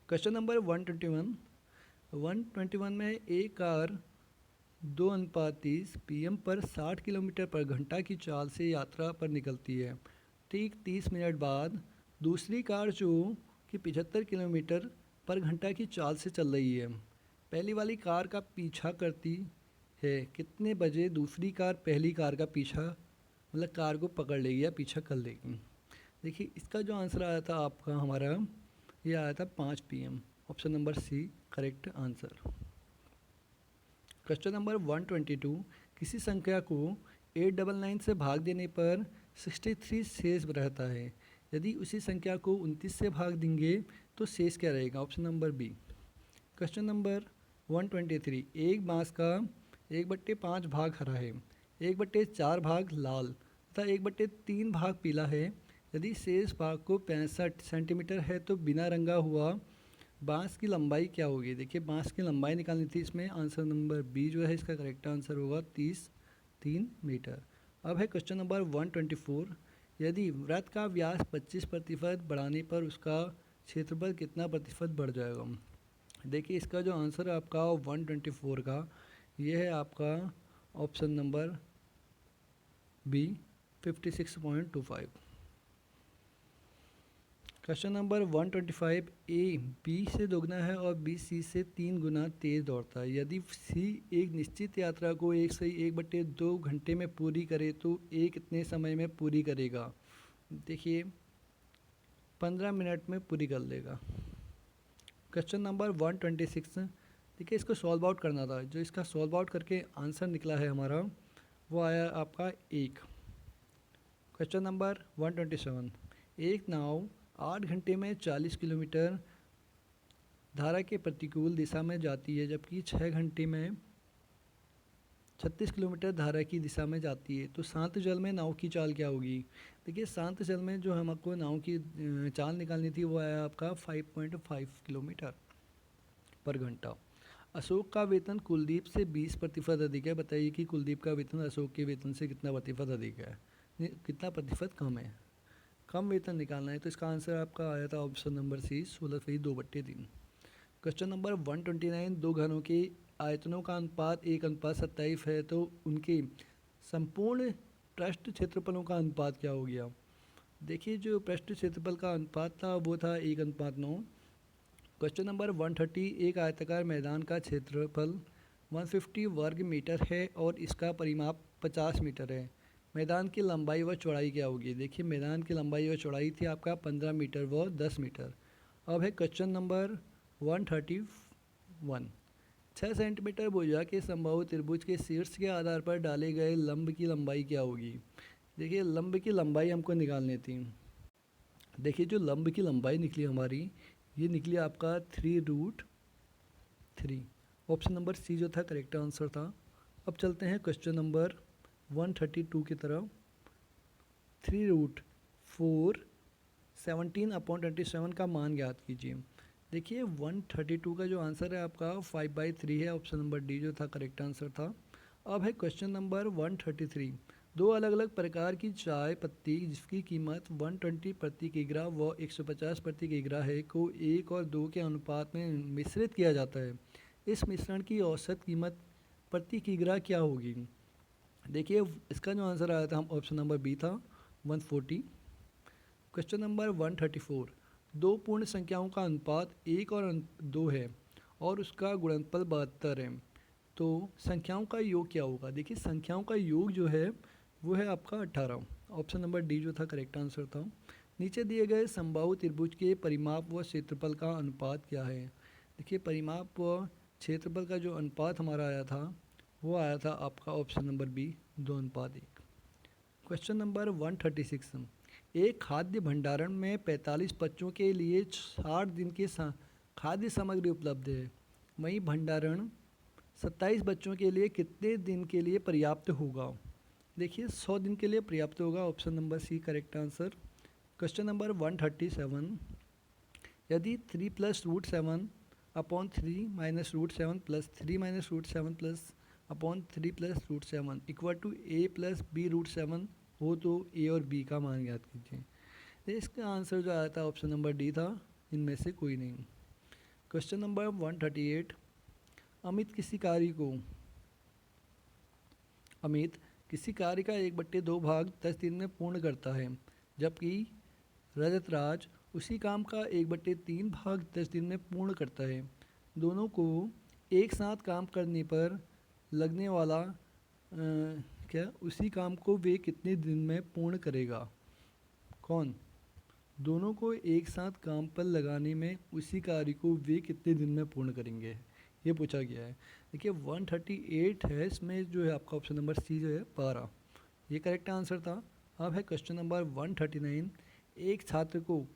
क्वेश्चन नंबर 121 में एक कार 2:30 PM पर 60 किलोमीटर पर घंटा की चाल से यात्रा पर निकलती है। ठीक 30 मिनट बाद दूसरी कार जो कि 75 किलोमीटर पर घंटा की चाल से चल रही है पहली वाली कार का पीछा करती है। कितने बजे दूसरी कार पहली कार का पीछा मतलब कार को पकड़ लेगी या पीछा कर लेगी? देखिए इसका जो आंसर आया था आपका हमारा ये आया था 5 PM। Option number C correct answer. Question number 122। किसी संख्या को 899 से भाग देने पर 63 शेष रहता है। यदि उसी संख्या को 29 से भाग देंगे तो शेष क्या रहेगा? Option number B. Question number 123। एक बांस का 1/5 भाग हरा है, 1/4 भाग लाल तथा 1/3 भाग पीला है। यदि शेष भाग को 65 सेंटीमीटर है तो बिना रंगा हुआ बांस की लंबाई क्या होगी। देखिए बांस की लंबाई निकालनी थी, इसमें आंसर नंबर बी जो है इसका करेक्ट आंसर होगा 3 मीटर। अब है क्वेश्चन नंबर 124। यदि वृत्त का व्यास 25% बढ़ाने पर उसका क्षेत्रफल कितना प्रतिशत बढ़ जाएगा। देखिए इसका जो आंसर है आपका 124 का, ये है आपका option number B 56.25। Question number 125। A B से दोगुना है और बी सी से 3 गुना तेज़ दौड़ता है। यदि सी एक निश्चित यात्रा को 1/2 घंटे में पूरी करे तो ए कितने समय में पूरी करेगा। देखिए 15 मिनट में पूरी कर लेगा। Question number 126। देखिए इसको सॉल्व आउट करना था, जो इसका सॉल्व आउट करके आंसर निकला है हमारा वो आया आपका 1। Question number 127। एक नाव 8 घंटे में 40 किलोमीटर धारा के प्रतिकूल दिशा में जाती है, जबकि 6 घंटे में 36 किलोमीटर धारा की दिशा में जाती है। तो शांत जल में नाव की चाल क्या होगी। देखिए शांत जल में जो हमको नाव की चाल निकालनी थी वो आया आपका 5.5 किलोमीटर पर घंटा। अशोक का वेतन कुलदीप से 20% अधिक है। बताइए कि कुलदीप का वेतन अशोक के वेतन से कितना प्रतिशत अधिक है, कितना प्रतिशत कम है। कम वेतन निकालना है तो इसका आंसर आपका आया था option number C 16.2/3। Question number 129। दो घरों के आयतनों का अनुपात 1:27 है तो उनके संपूर्ण पृष्ठ क्षेत्रफलों का अनुपात क्या हो गया। देखिए जो पृष्ठ क्षेत्रफल का अनुपात था वो था 1:9। Question number 130। एक आयताकार मैदान का क्षेत्रफल 150 वर्ग मीटर है और इसका परिमाप 50 मीटर है। मैदान की लंबाई व चौड़ाई क्या होगी। देखिए मैदान की लंबाई व चौड़ाई थी आपका 15 मीटर व 10 मीटर। अब है क्वेश्चन नंबर 131। 6 सेंटीमीटर भुजा के समबाहु त्रिभुज के शीर्ष के आधार पर डाले गए लंब की लंबाई क्या होगी। देखिए लंब की लंबाई हमको निकालनी थी। देखिए जो लंब की लंबाई निकली हमारी, ये निकली आपका 3√3। ऑप्शन नंबर सी जो था करेक्ट आंसर था। अब चलते हैं क्वेश्चन नंबर 132 की तरफ। 3√4 17/27 का मान ज्ञात कीजिए। देखिए 132 का जो आंसर है आपका 5/3 है। ऑप्शन नंबर डी जो था करेक्ट आंसर था। अब है क्वेश्चन नंबर 133। दो अलग अलग प्रकार की चाय पत्ती जिसकी कीमत 120 प्रति किग्रा व 150 प्रति किग्रा है को 1 और 2 के अनुपात में मिश्रित किया जाता है। इस मिश्रण की औसत कीमत प्रति किग्रा क्या होगी। देखिए इसका जो आंसर आया था हम ऑप्शन नंबर बी था 140। Question number 134। दो पूर्ण संख्याओं का अनुपात 1 और 2 है और उसका गुणनफल 72 है, तो संख्याओं का योग क्या होगा। देखिए संख्याओं का योग जो है वो है आपका 18। ऑप्शन नंबर डी जो था करेक्ट आंसर था। नीचे दिए गए समबाहु त्रिभुज के परिमाप व क्षेत्रफल का अनुपात क्या है। देखिए परिमाप व क्षेत्रफल का जो अनुपात हमारा आया था वो आया था आपका option number B 2:1। Question number 136। एक खाद्य भंडारण में 45 बच्चों के लिए 60 दिन की खाद्य सामग्री उपलब्ध है, वहीं भंडारण 27 बच्चों के लिए कितने दिन के लिए पर्याप्त होगा। देखिए 100 दिन के लिए पर्याप्त होगा। Option number C correct answer. Question number 137। यदि 3 + √7/3 - √7 + 3 - √7 +3 + √7 = a + b√7 हो तो ए और बी का मान ज्ञात कीजिए। तो इसका आंसर जो आया था ऑप्शन नंबर डी था, इनमें से कोई नहीं। Question number 138। अमित किसी कार्य का 1/2 भाग 10 दिन में पूर्ण करता है, जबकि रजतराज उसी काम का 1/3 भाग 10 दिन में पूर्ण करता है। दोनों को एक साथ काम करने पर लगने वाला उसी काम को वे कितने दिन में पूर्ण करेगा। कौन। दोनों को एक साथ काम पर लगाने में उसी कार्य को वे कितने दिन में पूर्ण करेंगे, ये पूछा गया है। देखिए 138 है, इसमें जो है आपका ऑप्शन नंबर सी जो है 12 ये करेक्ट आंसर था। अब है क्वेश्चन नंबर 139। एक छात्र को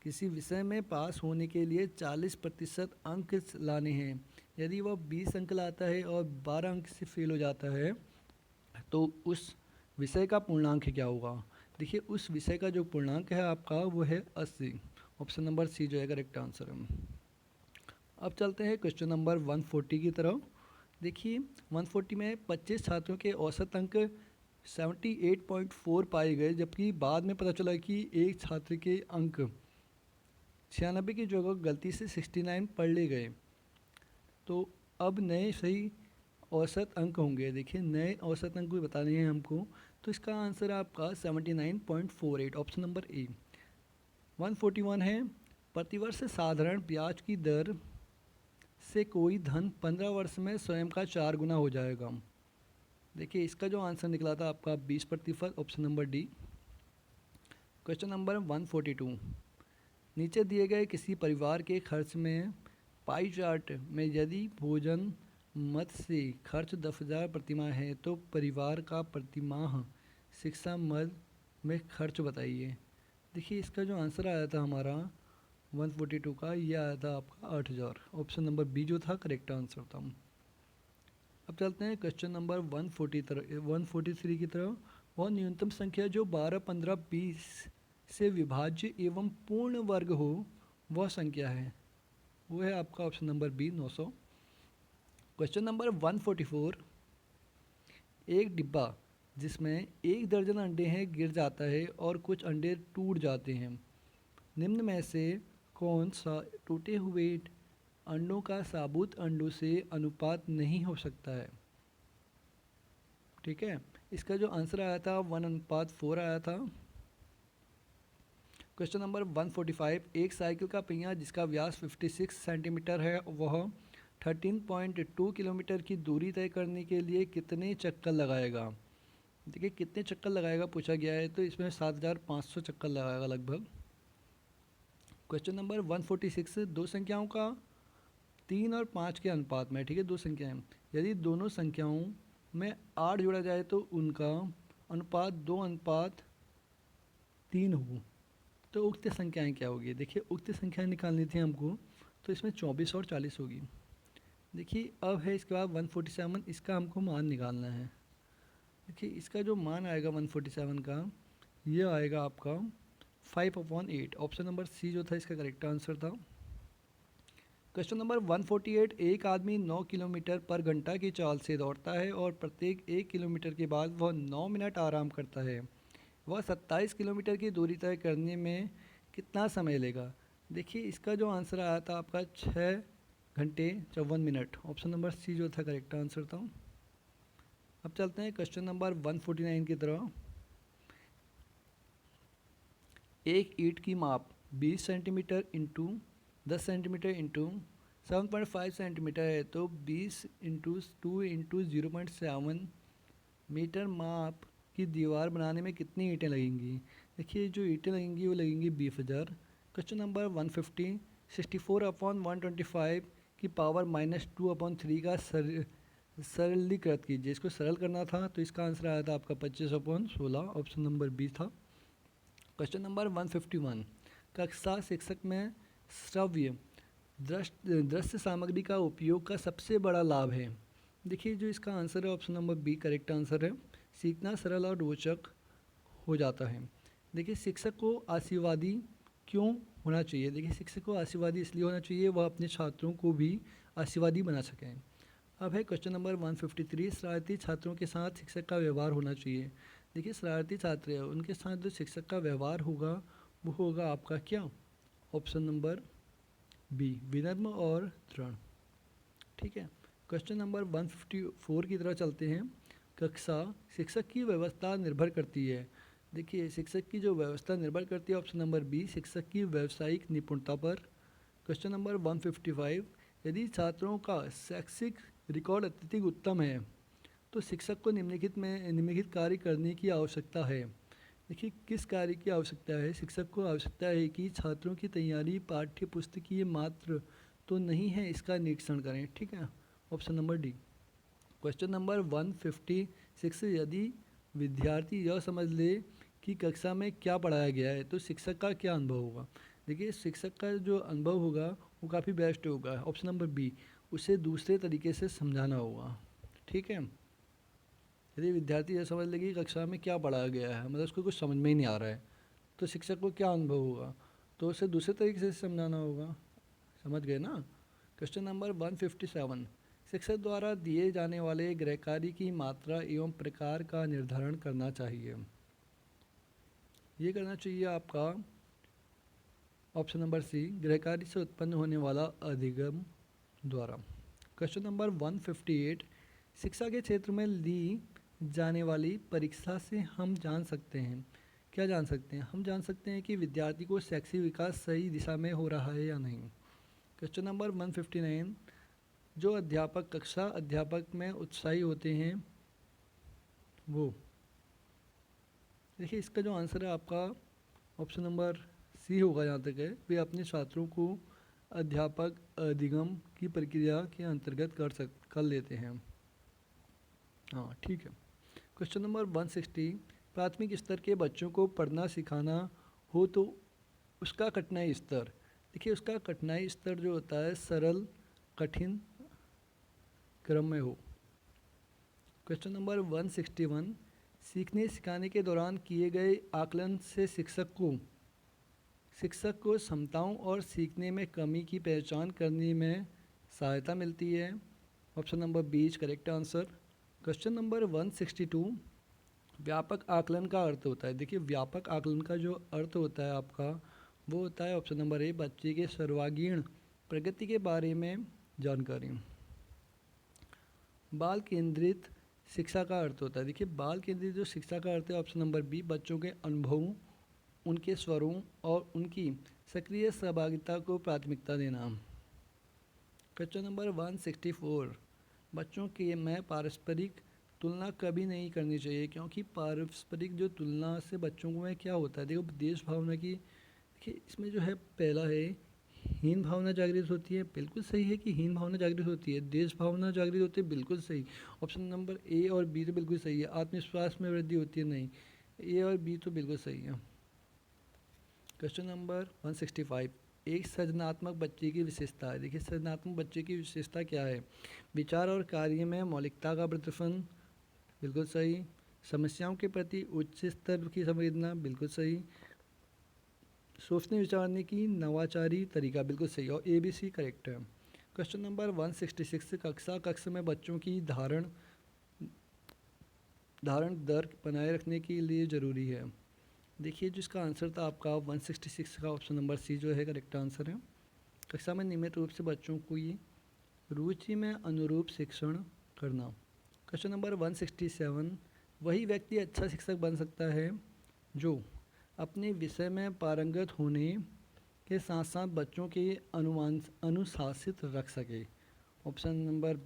किसी विषय में पास होने के लिए 40% अंक लाने हैं। यदि वह 20 अंक लाता है और 12 अंक से फेल हो जाता है तो उस विषय का पूर्णांक क्या होगा? देखिए उस विषय का जो पूर्णांक है आपका वो है 80। ऑप्शन नंबर सी जो है करेक्ट आंसर है। अब चलते हैं क्वेश्चन नंबर 140 की तरफ। देखिए 140 में 25 छात्रों के औसत अंक 78.4 पाए गए, जबकि बाद में पता चला कि एक छात्र के अंक 96 की जगह गलती से 69 पढ़ ले गए। तो अब नए सही औसत अंक होंगे। देखिए नए औसत अंक भी बताने हैं हमको, तो इसका आंसर आपका 79.48, ऑप्शन नंबर ए। 141 है, प्रतिवर्ष साधारण ब्याज की दर से कोई धन 15 वर्ष में स्वयं का 4 गुना हो जाएगा। देखिए इसका जो आंसर निकला था आपका 20%, option number D. Question number 142, नीचे दिए गए किसी परिवार के खर्च में पाई चार्ट में यदि भोजन मद से खर्च 10,000 प्रतिमाह है तो परिवार का प्रतिमाह शिक्षा मद में खर्च बताइए। देखिए इसका जो आंसर आया था हमारा 142 का, ये आया था आपका 8,000, ऑप्शन नंबर बी जो था करेक्ट आंसर था। अब चलते हैं क्वेश्चन नंबर 143 की तरफ। वह न्यूनतम संख्या जो 12, 15, 20 से विभाज्य एवं पूर्ण वर्ग हो वह संख्या है, वो है आपका option number B 900। Question number 144, एक डिब्बा जिसमें 1 दर्जन अंडे हैं गिर जाता है और कुछ अंडे टूट जाते हैं। निम्न में से कौन सा टूटे हुए अंडों का साबुत अंडों से अनुपात नहीं हो सकता है? ठीक है, इसका जो आंसर आया था 1:4 आया था। क्वेश्चन नंबर 145, एक साइकिल का पहिया जिसका व्यास 56 सेंटीमीटर है वह 13.2 किलोमीटर की दूरी तय करने के लिए कितने चक्कर लगाएगा? देखिए कितने चक्कर लगाएगा पूछा गया है, तो इसमें 7,500 चक्कर लगाएगा लगभग। क्वेश्चन नंबर 146, दो संख्याओं का 3 और 5 के अनुपात में, ठीक है, दो संख्याएं, यदि दोनों संख्याओं में 8 जोड़ा जाए तो उनका अनुपात 2:3 हो तो उक्त संख्याएं क्या होगी? देखिए उक्त संख्याएं निकालनी थी हमको, तो इसमें 24 और 40 होगी। देखिए अब है इसके बाद 147, इसका हमको मान निकालना है। देखिए इसका जो मान आएगा 147 का, ये आएगा आपका 5/8, ऑप्शन नंबर सी जो था इसका करेक्ट आंसर था। क्वेश्चन नंबर 148, एक आदमी 9 किलोमीटर पर घंटा की चाल से दौड़ता है और प्रत्येक 1 किलोमीटर के बाद वह 9 मिनट आराम करता है। वह 27 किलोमीटर की दूरी तय करने में कितना समय लेगा? देखिए इसका जो आंसर आया था आपका 6 घंटे 54 मिनट, ऑप्शन नंबर सी जो था करेक्ट आंसर था। अब चलते हैं क्वेश्चन नंबर 149 की तरफ। एक ईंट की माप 20 centimetre into 10 centimetre into 7.5 centimetre है, तो 20 इंटू 2 इंटू 0.7 मीटर माप की दीवार बनाने में कितनी ईंटें लगेंगी? देखिए जो ईंटें लगेंगी वो लगेंगी 20,000। क्वेश्चन नंबर 150, 64/125 की पावर -2/3 का सरलीकृत कीजिए। इसको सरल करना था, तो इसका आंसर आया था आपका 25/16, ऑप्शन नंबर बी था। क्वेश्चन नंबर 151, कक्षा शिक्षक में श्रव्य दृश्य सामग्री का उपयोग का सबसे बड़ा लाभ है। देखिए जो इसका आंसर है option number B correct answer है, सीखना सरल और रोचक हो जाता है। देखिए शिक्षक को आशावादी क्यों होना चाहिए? देखिए शिक्षक को आशावादी इसलिए होना चाहिए वह अपने छात्रों को भी आशावादी बना सकें। अब है क्वेश्चन नंबर 153, शरारती छात्रों के साथ शिक्षक का व्यवहार होना चाहिए। देखिए शरारती छात्र है उनके साथ जो शिक्षक का व्यवहार होगा वो होगा आपका क्या? ऑप्शन नंबर बी विनम्र और दृढ़। ठीक है, क्वेश्चन नंबर 154 की तरह चलते हैं। कक्षा शिक्षक की व्यवस्था निर्भर करती है। देखिए शिक्षक की जो व्यवस्था निर्भर करती है, ऑप्शन नंबर बी शिक्षक की व्यावसायिक निपुणता पर। क्वेश्चन नंबर 155, यदि छात्रों का शैक्षिक रिकॉर्ड अत्यधिक उत्तम है तो शिक्षक को निम्नलिखित कार्य करने की आवश्यकता है। देखिए किस कार्य की आवश्यकता है? शिक्षक को आवश्यकता है कि छात्रों की तैयारी पाठ्य पुस्तकीय मात्र तो नहीं है, इसका निरीक्षण करें। ठीक है, option number D. Question number 156, यदि विद्यार्थी यह समझ ले कि कक्षा में क्या पढ़ाया गया है तो शिक्षक का क्या अनुभव होगा? देखिए शिक्षक का जो अनुभव होगा वो काफ़ी बेस्ट होगा, ऑप्शन नंबर बी, उसे दूसरे तरीके से समझाना होगा। ठीक है, यदि विद्यार्थी यह समझ ले कि कक्षा में क्या पढ़ाया गया है, मतलब उसको कुछ समझ में ही नहीं आ रहा है, तो शिक्षक को क्या अनुभव होगा, तो उसे दूसरे तरीके से समझाना होगा। समझ गए ना। क्वेश्चन नंबर 157, शिक्षक द्वारा दिए जाने वाले गृह कार्य की मात्रा एवं प्रकार का निर्धारण करना चाहिए। ये करना चाहिए आपका ऑप्शन नंबर सी, गृह कार्य से उत्पन्न होने वाला अधिगम द्वारा। क्वेश्चन नंबर 158, शिक्षा के क्षेत्र में ली जाने वाली परीक्षा से हम जान सकते हैं, क्या जान सकते हैं, हम जान सकते हैं कि विद्यार्थी को शैक्षिक विकास सही दिशा में हो रहा है या नहीं। क्वेश्चन नंबर 159, जो अध्यापक कक्षा अध्यापक में उत्साही होते हैं वो, देखिए इसका जो आंसर है आपका ऑप्शन नंबर सी होगा। जहाँ तक है, वे अपने छात्रों को अध्यापक अधिगम की प्रक्रिया के अंतर्गत कर लेते हैं। हाँ ठीक है। क्वेश्चन नंबर 160, प्राथमिक स्तर के बच्चों को पढ़ना सिखाना हो तो उसका कठिनाई स्तर, देखिए उसका कठिनाई स्तर जो होता है सरल कठिन क्रम में हो। क्वेश्चन नंबर 161, सीखने सिखाने के दौरान किए गए आकलन से शिक्षक को क्षमताओं और सीखने में कमी की पहचान करने में सहायता मिलती है। Option number B is correct answer. Question number 162, व्यापक आकलन का अर्थ होता है, देखिए व्यापक आकलन का जो अर्थ होता है आपका वो होता है ऑप्शन नंबर ए, बच्चे के सर्वांगीण प्रगति के बारे में जानकारी। बाल केंद्रित शिक्षा का अर्थ होता है, देखिए बाल केंद्रित जो शिक्षा का अर्थ है ऑप्शन नंबर बी, बच्चों के अनुभवों उनके स्वरों और उनकी सक्रिय सहभागिता को प्राथमिकता देना। क्वेश्चन नंबर 164, बच्चों के में पारस्परिक तुलना कभी नहीं करनी चाहिए, क्योंकि पारस्परिक जो तुलना से बच्चों को में क्या होता है, देखो देश भावना की, देखिए इसमें जो है पहला है हीन भावना जागृत होती है, बिल्कुल सही है कि हीन भावना जागृत होती है। देश भावना जागृत होती है, बिल्कुल सही। ऑप्शन नंबर ए और बी तो बिल्कुल सही है। आत्मविश्वास में वृद्धि होती है, नहीं, ए और बी तो बिल्कुल सही है। क्वेश्चन नंबर 165, एक सृजनात्मक बच्चे की विशेषता है, देखिए सृजनात्मक बच्चे की विशेषता क्या है, विचार और कार्य में मौलिकता का प्रतिफलन, बिल्कुल सही। समस्याओं के प्रति उच्च स्तर की संवेदना, बिल्कुल सही। सोचने विचारने की नवाचारी तरीका, बिल्कुल सही, और ए बी सी करेक्ट है। क्वेश्चन नंबर 166, कक्षा में बच्चों की धारण दर बनाए रखने के लिए ज़रूरी है, देखिए जिसका आंसर था आपका 166 का ऑप्शन नंबर सी जो है करेक्ट आंसर है। कक्षा में नियमित रूप से बच्चों को ये रुचि में अनुरूप शिक्षण करना। क्वेश्चन नंबर 167, वही व्यक्ति अच्छा शिक्षक बन सकता है जो अपने विषय में पारंगत होने के साथ साथ बच्चों के अनुशासित रख सके। ऑप्शन नंबर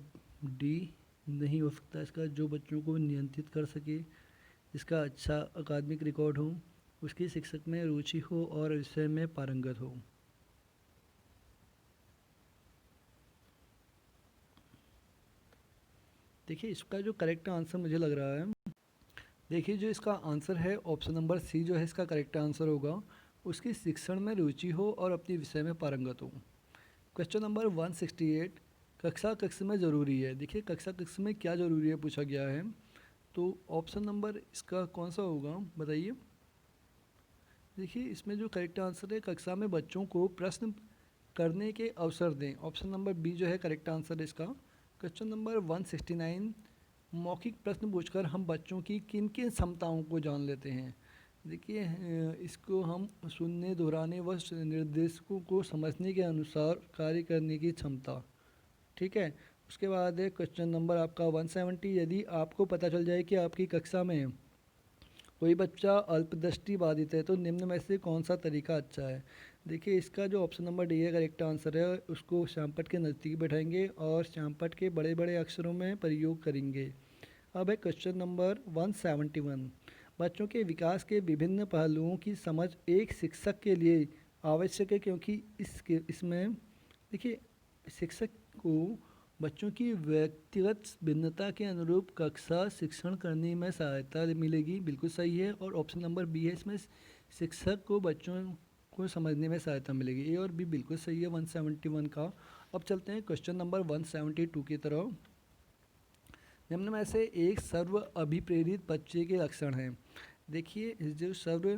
डी नहीं हो सकता इसका, जो बच्चों को नियंत्रित कर सके, जिसका अच्छा अकादमिक रिकॉर्ड हो, उसकी शिक्षक में रुचि हो और विषय में पारंगत हो। देखिए इसका जो करेक्ट आंसर मुझे लग रहा है, देखिए जो इसका आंसर है ऑप्शन नंबर सी जो है इसका करेक्ट आंसर होगा, उसकी शिक्षण में रुचि हो और अपने विषय में पारंगत हो। क्वेश्चन नंबर 168, कक्षा में ज़रूरी है, देखिए कक्षा में क्या ज़रूरी है पूछा गया है, तो ऑप्शन नंबर इसका कौन सा होगा बताइए। देखिए इसमें जो करेक्ट आंसर है, कक्षा में बच्चों को प्रश्न करने के अवसर दें, ऑप्शन नंबर बी जो है करेक्ट आंसर है इसका। क्वेश्चन नंबर 169, मौखिक प्रश्न पूछकर हम बच्चों की किन किन क्षमताओं को जान लेते हैं, देखिए इसको हम सुनने दोहराने व निर्देशकों को समझने के अनुसार कार्य करने की क्षमता, ठीक है। उसके बाद है क्वेश्चन नंबर आपका 170, यदि आपको पता चल जाए कि आपकी कक्षा में कोई बच्चा अल्पदृष्टि बाधित है तो निम्न में से कौन सा तरीका अच्छा है, देखिए इसका जो ऑप्शन नंबर डी है करेक्ट आंसर है, उसको श्यामपट्ट के नज़दीक बैठाएंगे और श्यामपट्ट के बड़े बड़े अक्षरों में प्रयोग करेंगे। अब है क्वेश्चन नंबर 171, बच्चों के विकास के विभिन्न पहलुओं की समझ एक शिक्षक के लिए आवश्यक है, क्योंकि इसमें देखिए शिक्षक को बच्चों की व्यक्तिगत भिन्नता के अनुरूप कक्षा शिक्षण करने में सहायता मिलेगी, बिल्कुल सही है। और ऑप्शन नंबर बी है, इसमें शिक्षक को बच्चों को समझने में सहायता मिलेगी, ए और बी बिल्कुल सही है 171 का। अब चलते हैं क्वेश्चन नंबर 172 की तरफ। निम्न में से एक सर्व अभिप्रेरित बच्चे के लक्षण हैं। देखिए जो सर्व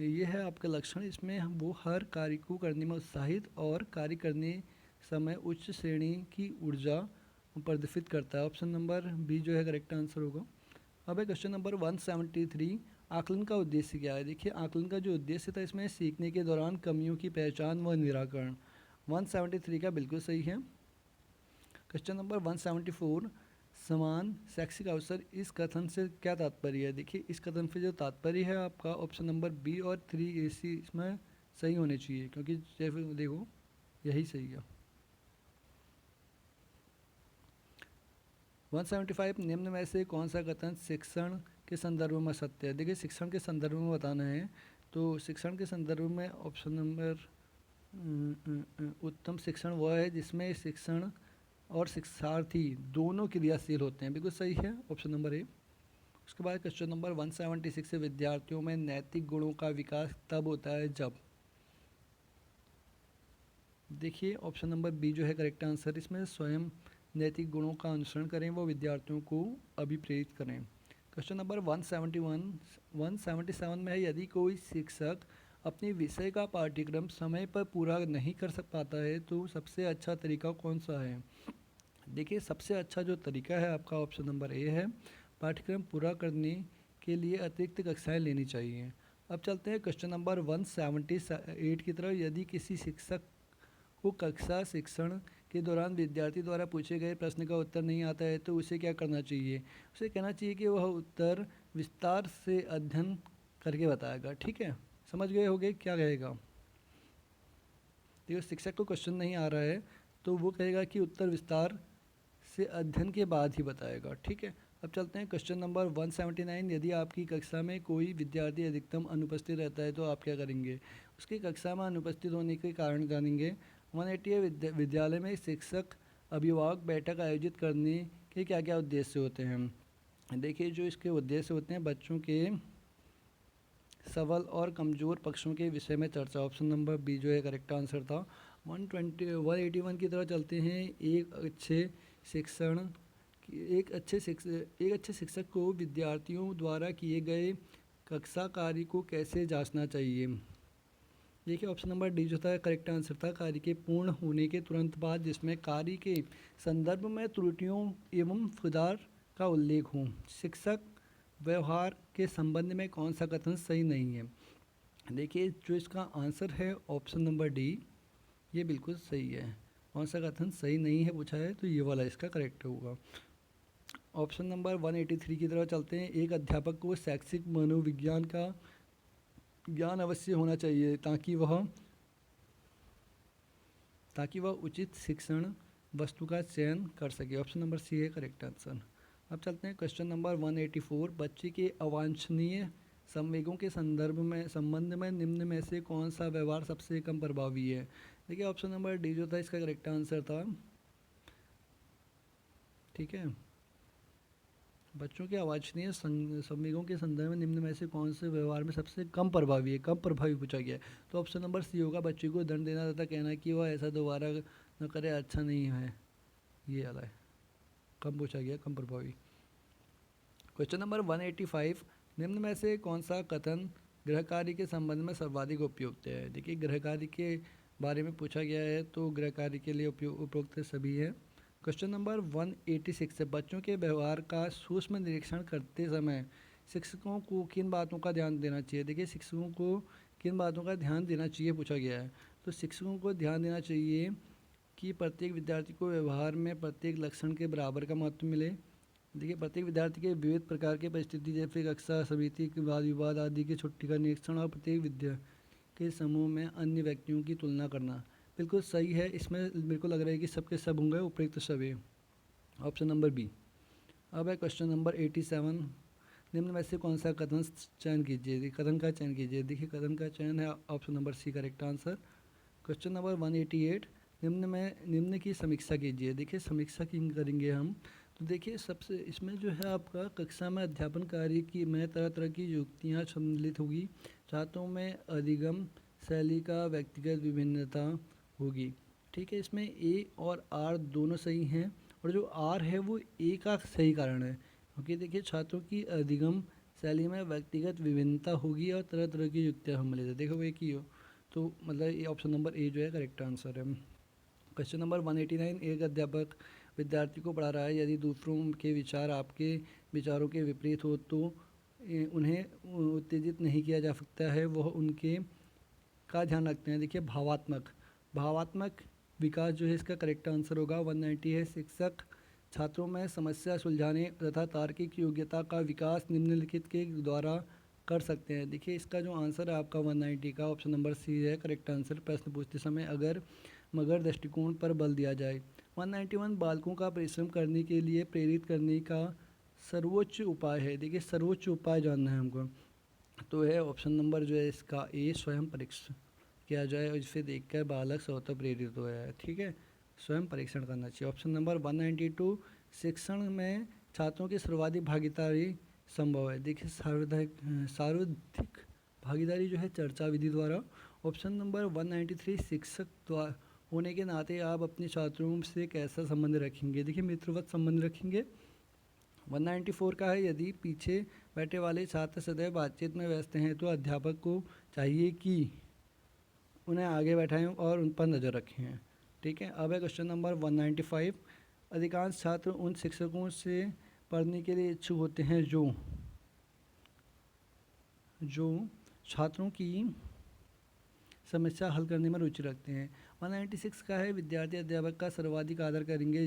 ये है आपका लक्षण, इसमें हम वो हर कार्य को करने में उत्साहित और कार्य करने समय उच्च श्रेणी की ऊर्जा प्रदर्शित करता है। ऑप्शन नंबर बी जो है करेक्ट आंसर होगा। अब है क्वेश्चन नंबर 173, आकलन का उद्देश्य क्या है। देखिए आकलन का जो उद्देश्य था इसमें सीखने के दौरान कमियों की पहचान व निराकरण। 173 का बिल्कुल सही है। क्वेश्चन नंबर 174, समान शैक्षिक अवसर, इस कथन से क्या तात्पर्य है। देखिए इस कथन से जो तात्पर्य है आपका ऑप्शन नंबर बी और 3AC इसमें सही होने चाहिए, क्योंकि देखो यही सही है। 175, निम्न में से कौन सा कथन शिक्षण के संदर्भ में सत्य है। देखिए शिक्षण के संदर्भ में बताना है, तो शिक्षण के संदर्भ में ऑप्शन नंबर उत्तम शिक्षण वह है जिसमें शिक्षण और शिक्षार्थी दोनों क्रियाशील होते हैं, बिल्कुल सही है ऑप्शन नंबर ए। उसके बाद क्वेश्चन नंबर 176 से विद्यार्थियों में नैतिक गुणों का विकास तब होता है जब। देखिए ऑप्शन नंबर बी जो है करेक्ट आंसर, इसमें स्वयं नैतिक गुणों का अनुसरण करें, वो विद्यार्थियों को अभिप्रेरित करें। क्वेश्चन नंबर 177 में है, यदि कोई शिक्षक अपने विषय का पाठ्यक्रम समय पर पूरा नहीं कर पाता है तो सबसे अच्छा तरीका कौन सा है। देखिए सबसे अच्छा जो तरीका है आपका ऑप्शन नंबर ए है, पाठ्यक्रम पूरा करने के लिए अतिरिक्त कक्षाएं लेनी चाहिए। अब चलते हैं क्वेश्चन नंबर 178 की तरफ। यदि किसी शिक्षक को कक्षा शिक्षण के दौरान विद्यार्थी द्वारा पूछे गए प्रश्न का उत्तर नहीं आता है तो उसे क्या करना चाहिए। उसे कहना चाहिए कि वह उत्तर विस्तार से अध्ययन करके बताएगा। ठीक है, समझ गए होंगे क्या कहेगा। देखो शिक्षक को क्वेश्चन नहीं आ रहा है तो वो कहेगा कि उत्तर विस्तार से अध्ययन के बाद ही बताएगा। ठीक है, अब चलते हैं क्वेश्चन नंबर 179, यदि आपकी कक्षा में कोई विद्यार्थी अधिकतम अनुपस्थित रहता है तो आप क्या करेंगे। उसकी कक्षा में अनुपस्थित होने के कारण जानेंगे। 180 विद्यालय में शिक्षक अभिभावक बैठक आयोजित करने के क्या क्या उद्देश्य होते हैं। देखिए जो इसके उद्देश्य होते हैं, बच्चों के सबल और कमज़ोर पक्षों के विषय में चर्चा। ऑप्शन नंबर बी जो है करेक्ट आंसर था। 181 की तरह चलते हैं। एक अच्छे शिक्षक को विद्यार्थियों द्वारा किए गए कक्षा कार्य को कैसे जांचना चाहिए। देखिए ऑप्शन नंबर डी जो था करेक्ट आंसर था, कार्य के पूर्ण होने के तुरंत बाद, जिसमें कार्य के संदर्भ में त्रुटियों एवं सुधार का उल्लेख हो। शिक्षक व्यवहार के संबंध में कौन सा कथन सही नहीं है। देखिए जो इसका आंसर है ऑप्शन नंबर डी, ये बिल्कुल सही है। कौन सा कथन सही नहीं है पूछा है तो ये वाला इसका करेक्ट होगा। ऑप्शन नंबर 183 की तरफ चलते हैं। एक अध्यापक को शैक्षिक मनोविज्ञान का ज्ञान अवश्य होना चाहिए ताकि वह उचित शिक्षण वस्तु का चयन कर सके। ऑप्शन नंबर सी है करेक्ट आंसर। अब चलते हैं क्वेश्चन नंबर 184, बच्चे के अवांछनीय संवेगों के संबंध में निम्न में से कौन सा व्यवहार सबसे कम प्रभावी है। देखिए ऑप्शन नंबर डी जो था इसका करेक्ट आंसर था। ठीक है, बच्चों के अवांछनीय संवेगों के संदर्भ में निम्न में से कौन से व्यवहार में सबसे कम प्रभावी है, कम प्रभावी पूछा गया है तो ऑप्शन नंबर सी होगा, बच्चे को दंड देना तथा कहना कि वह ऐसा दोबारा न करे, अच्छा नहीं है, ये वाला है, कम पूछा गया, कम प्रभावी। क्वेश्चन नंबर 185, निम्न में से कौन सा कथन गृह कार्य के संबंध में सर्वाधिक उपयुक्त है। देखिए गृह कार्य के बारे में पूछा गया है तो गृह कार्य के लिए उपयुक्त सभी है। क्वेश्चन नंबर 186 है, बच्चों के व्यवहार का सूक्ष्म निरीक्षण करते समय शिक्षकों को किन बातों का ध्यान देना चाहिए। देखिए शिक्षकों को किन बातों का ध्यान देना चाहिए पूछा गया है, तो शिक्षकों को ध्यान देना चाहिए कि प्रत्येक विद्यार्थी को व्यवहार में प्रत्येक लक्षण के बराबर का महत्व मिले। देखिए प्रत्येक विद्यार्थी के विविध प्रकार की परिस्थिति जैसे कक्षा समिति के वाद विवाद आदि की छुट्टी का निरीक्षण और प्रत्येक विद्या के समूह में अन्य व्यक्तियों की तुलना करना बिल्कुल सही है। इसमें मेरे को लग रहा है कि सबके सब होंगे उपयुक्त सभी, ऑप्शन नंबर बी। अब है क्वेश्चन नंबर 87, निम्न में से कौन सा कथन चयन कीजिए, कथन का चयन कीजिए। देखिए कथन का चयन है option number C correct answer. Question number 188, निम्न की समीक्षा कीजिए। देखिए समीक्षा की करेंगे हम, तो देखिए सबसे इसमें जो है आपका कक्षा में अध्यापन कार्य की में तरह तरह की युक्तियाँ सम्मिलित होगी, छात्रों में अधिगम शैली का व्यक्तिगत विभिन्नता होगी। ठीक है, इसमें ए और आर दोनों सही हैं और जो आर है वो ए का सही कारण है, क्योंकि देखिए छात्रों की अधिगम शैली में व्यक्तिगत विभिन्नता होगी और तरह तरह की युक्तियाँ हम ले देखो वो एक ही हो, तो मतलब ये ऑप्शन नंबर ए जो है करेक्ट आंसर है। क्वेश्चन नंबर 189, एक अध्यापक विद्यार्थी को पढ़ा रहा है, यदि दूसरों के विचार आपके विचारों के विपरीत हो तो उन्हें उत्तेजित नहीं किया जा सकता है, वह उनके का ध्यान रखते हैं। देखिए भावात्मक भावात्मक विकास जो है इसका करेक्ट आंसर होगा। 190 है, शिक्षक छात्रों में समस्या सुलझाने तथा तार्किक योग्यता का विकास निम्नलिखित के द्वारा कर सकते हैं। देखिए इसका जो आंसर है आपका 190 का ऑप्शन नंबर सी है करेक्ट आंसर। प्रश्न पूछते समय अगर मगर दृष्टिकोण पर बल दिया जाए। 191 बालकों का परिश्रम करने के लिए प्रेरित करने का सर्वोच्च उपाय है। देखिए सर्वोच्च उपाय जानना है हमको, तो है ऑप्शन नंबर जो है इसका ए, स्वयं परीक्षण किया जाए और इसे देखकर बालक स्वतः प्रेरित हो है। ठीक है, स्वयं परीक्षण करना चाहिए। ऑप्शन नंबर 192 शिक्षण में छात्रों की सर्वाधिक भागीदारी संभव है। देखिए सर्वाधिक भागीदारी जो है चर्चा विधि द्वारा। ऑप्शन नंबर 193 शिक्षक द्वारा होने के नाते आप अपने छात्रों से कैसा संबंध रखेंगे। देखिए मित्रवत संबंध रखेंगे। 194 का है, यदि पीछे बैठे वाले छात्र सदैव बातचीत में व्यस्त हैं तो अध्यापक को चाहिए कि उन्हें आगे बैठाएं और उन पर नज़र रखें। ठीक है, अब है क्वेश्चन नंबर 195, अधिकांश छात्र उन शिक्षकों से पढ़ने के लिए इच्छुक होते हैं जो छात्रों की समस्या हल करने में रुचि रखते हैं। 196 का है, विद्यार्थी अध्यापक का सर्वाधिक आदर करेंगे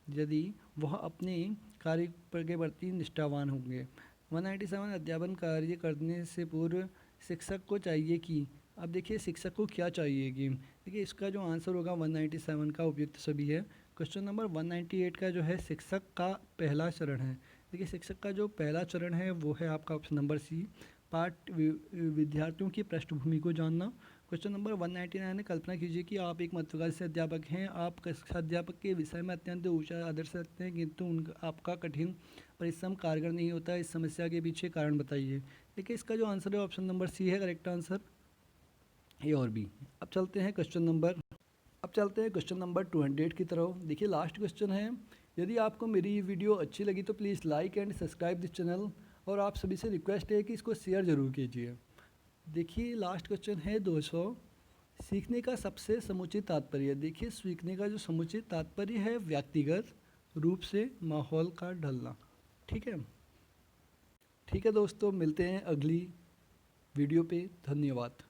यदि वह अपने कार्य के प्रति निष्ठावान होंगे। 197 अध्यापन कार्य करने से पूर्व शिक्षक को चाहिए कि, अब देखिए शिक्षक को क्या चाहिए कि, देखिए इसका जो आंसर होगा 197 का उपयुक्त सभी है। क्वेश्चन नंबर 198 का जो है शिक्षक का पहला चरण है। देखिए शिक्षक का जो पहला चरण है वो है आपका ऑप्शन नंबर सी, पाठ विद्यार्थियों की पृष्ठभूमि को जानना। क्वेश्चन नंबर 199 है, कल्पना कीजिए कि आप एक महत्वाकांक्षी से अध्यापक हैं, आप कक्षा अध्यापक के विषय में अत्यंत ऊंचा आदर्श रखते हैं किंतु आपका कठिन परिश्रम कारगर नहीं होता, इस समस्या के पीछे कारण बताइए। देखिए इसका जो आंसर है ऑप्शन नंबर सी है करेक्ट आंसर, ए और बी। अब चलते हैं क्वेश्चन नंबर 200 की तरफ। देखिए लास्ट क्वेश्चन है, यदि आपको मेरी ये वीडियो अच्छी लगी तो please like and subscribe this channel, और आप सभी से रिक्वेस्ट है कि इसको शेयर ज़रूर कीजिए। देखिए लास्ट क्वेश्चन है 200, सीखने का सबसे समुचित तात्पर्य। देखिए सीखने का जो समुचित तात्पर्य है व्यक्तिगत रूप से माहौल का ढलना। ठीक है दोस्तों, मिलते हैं अगली वीडियो पे। धन्यवाद।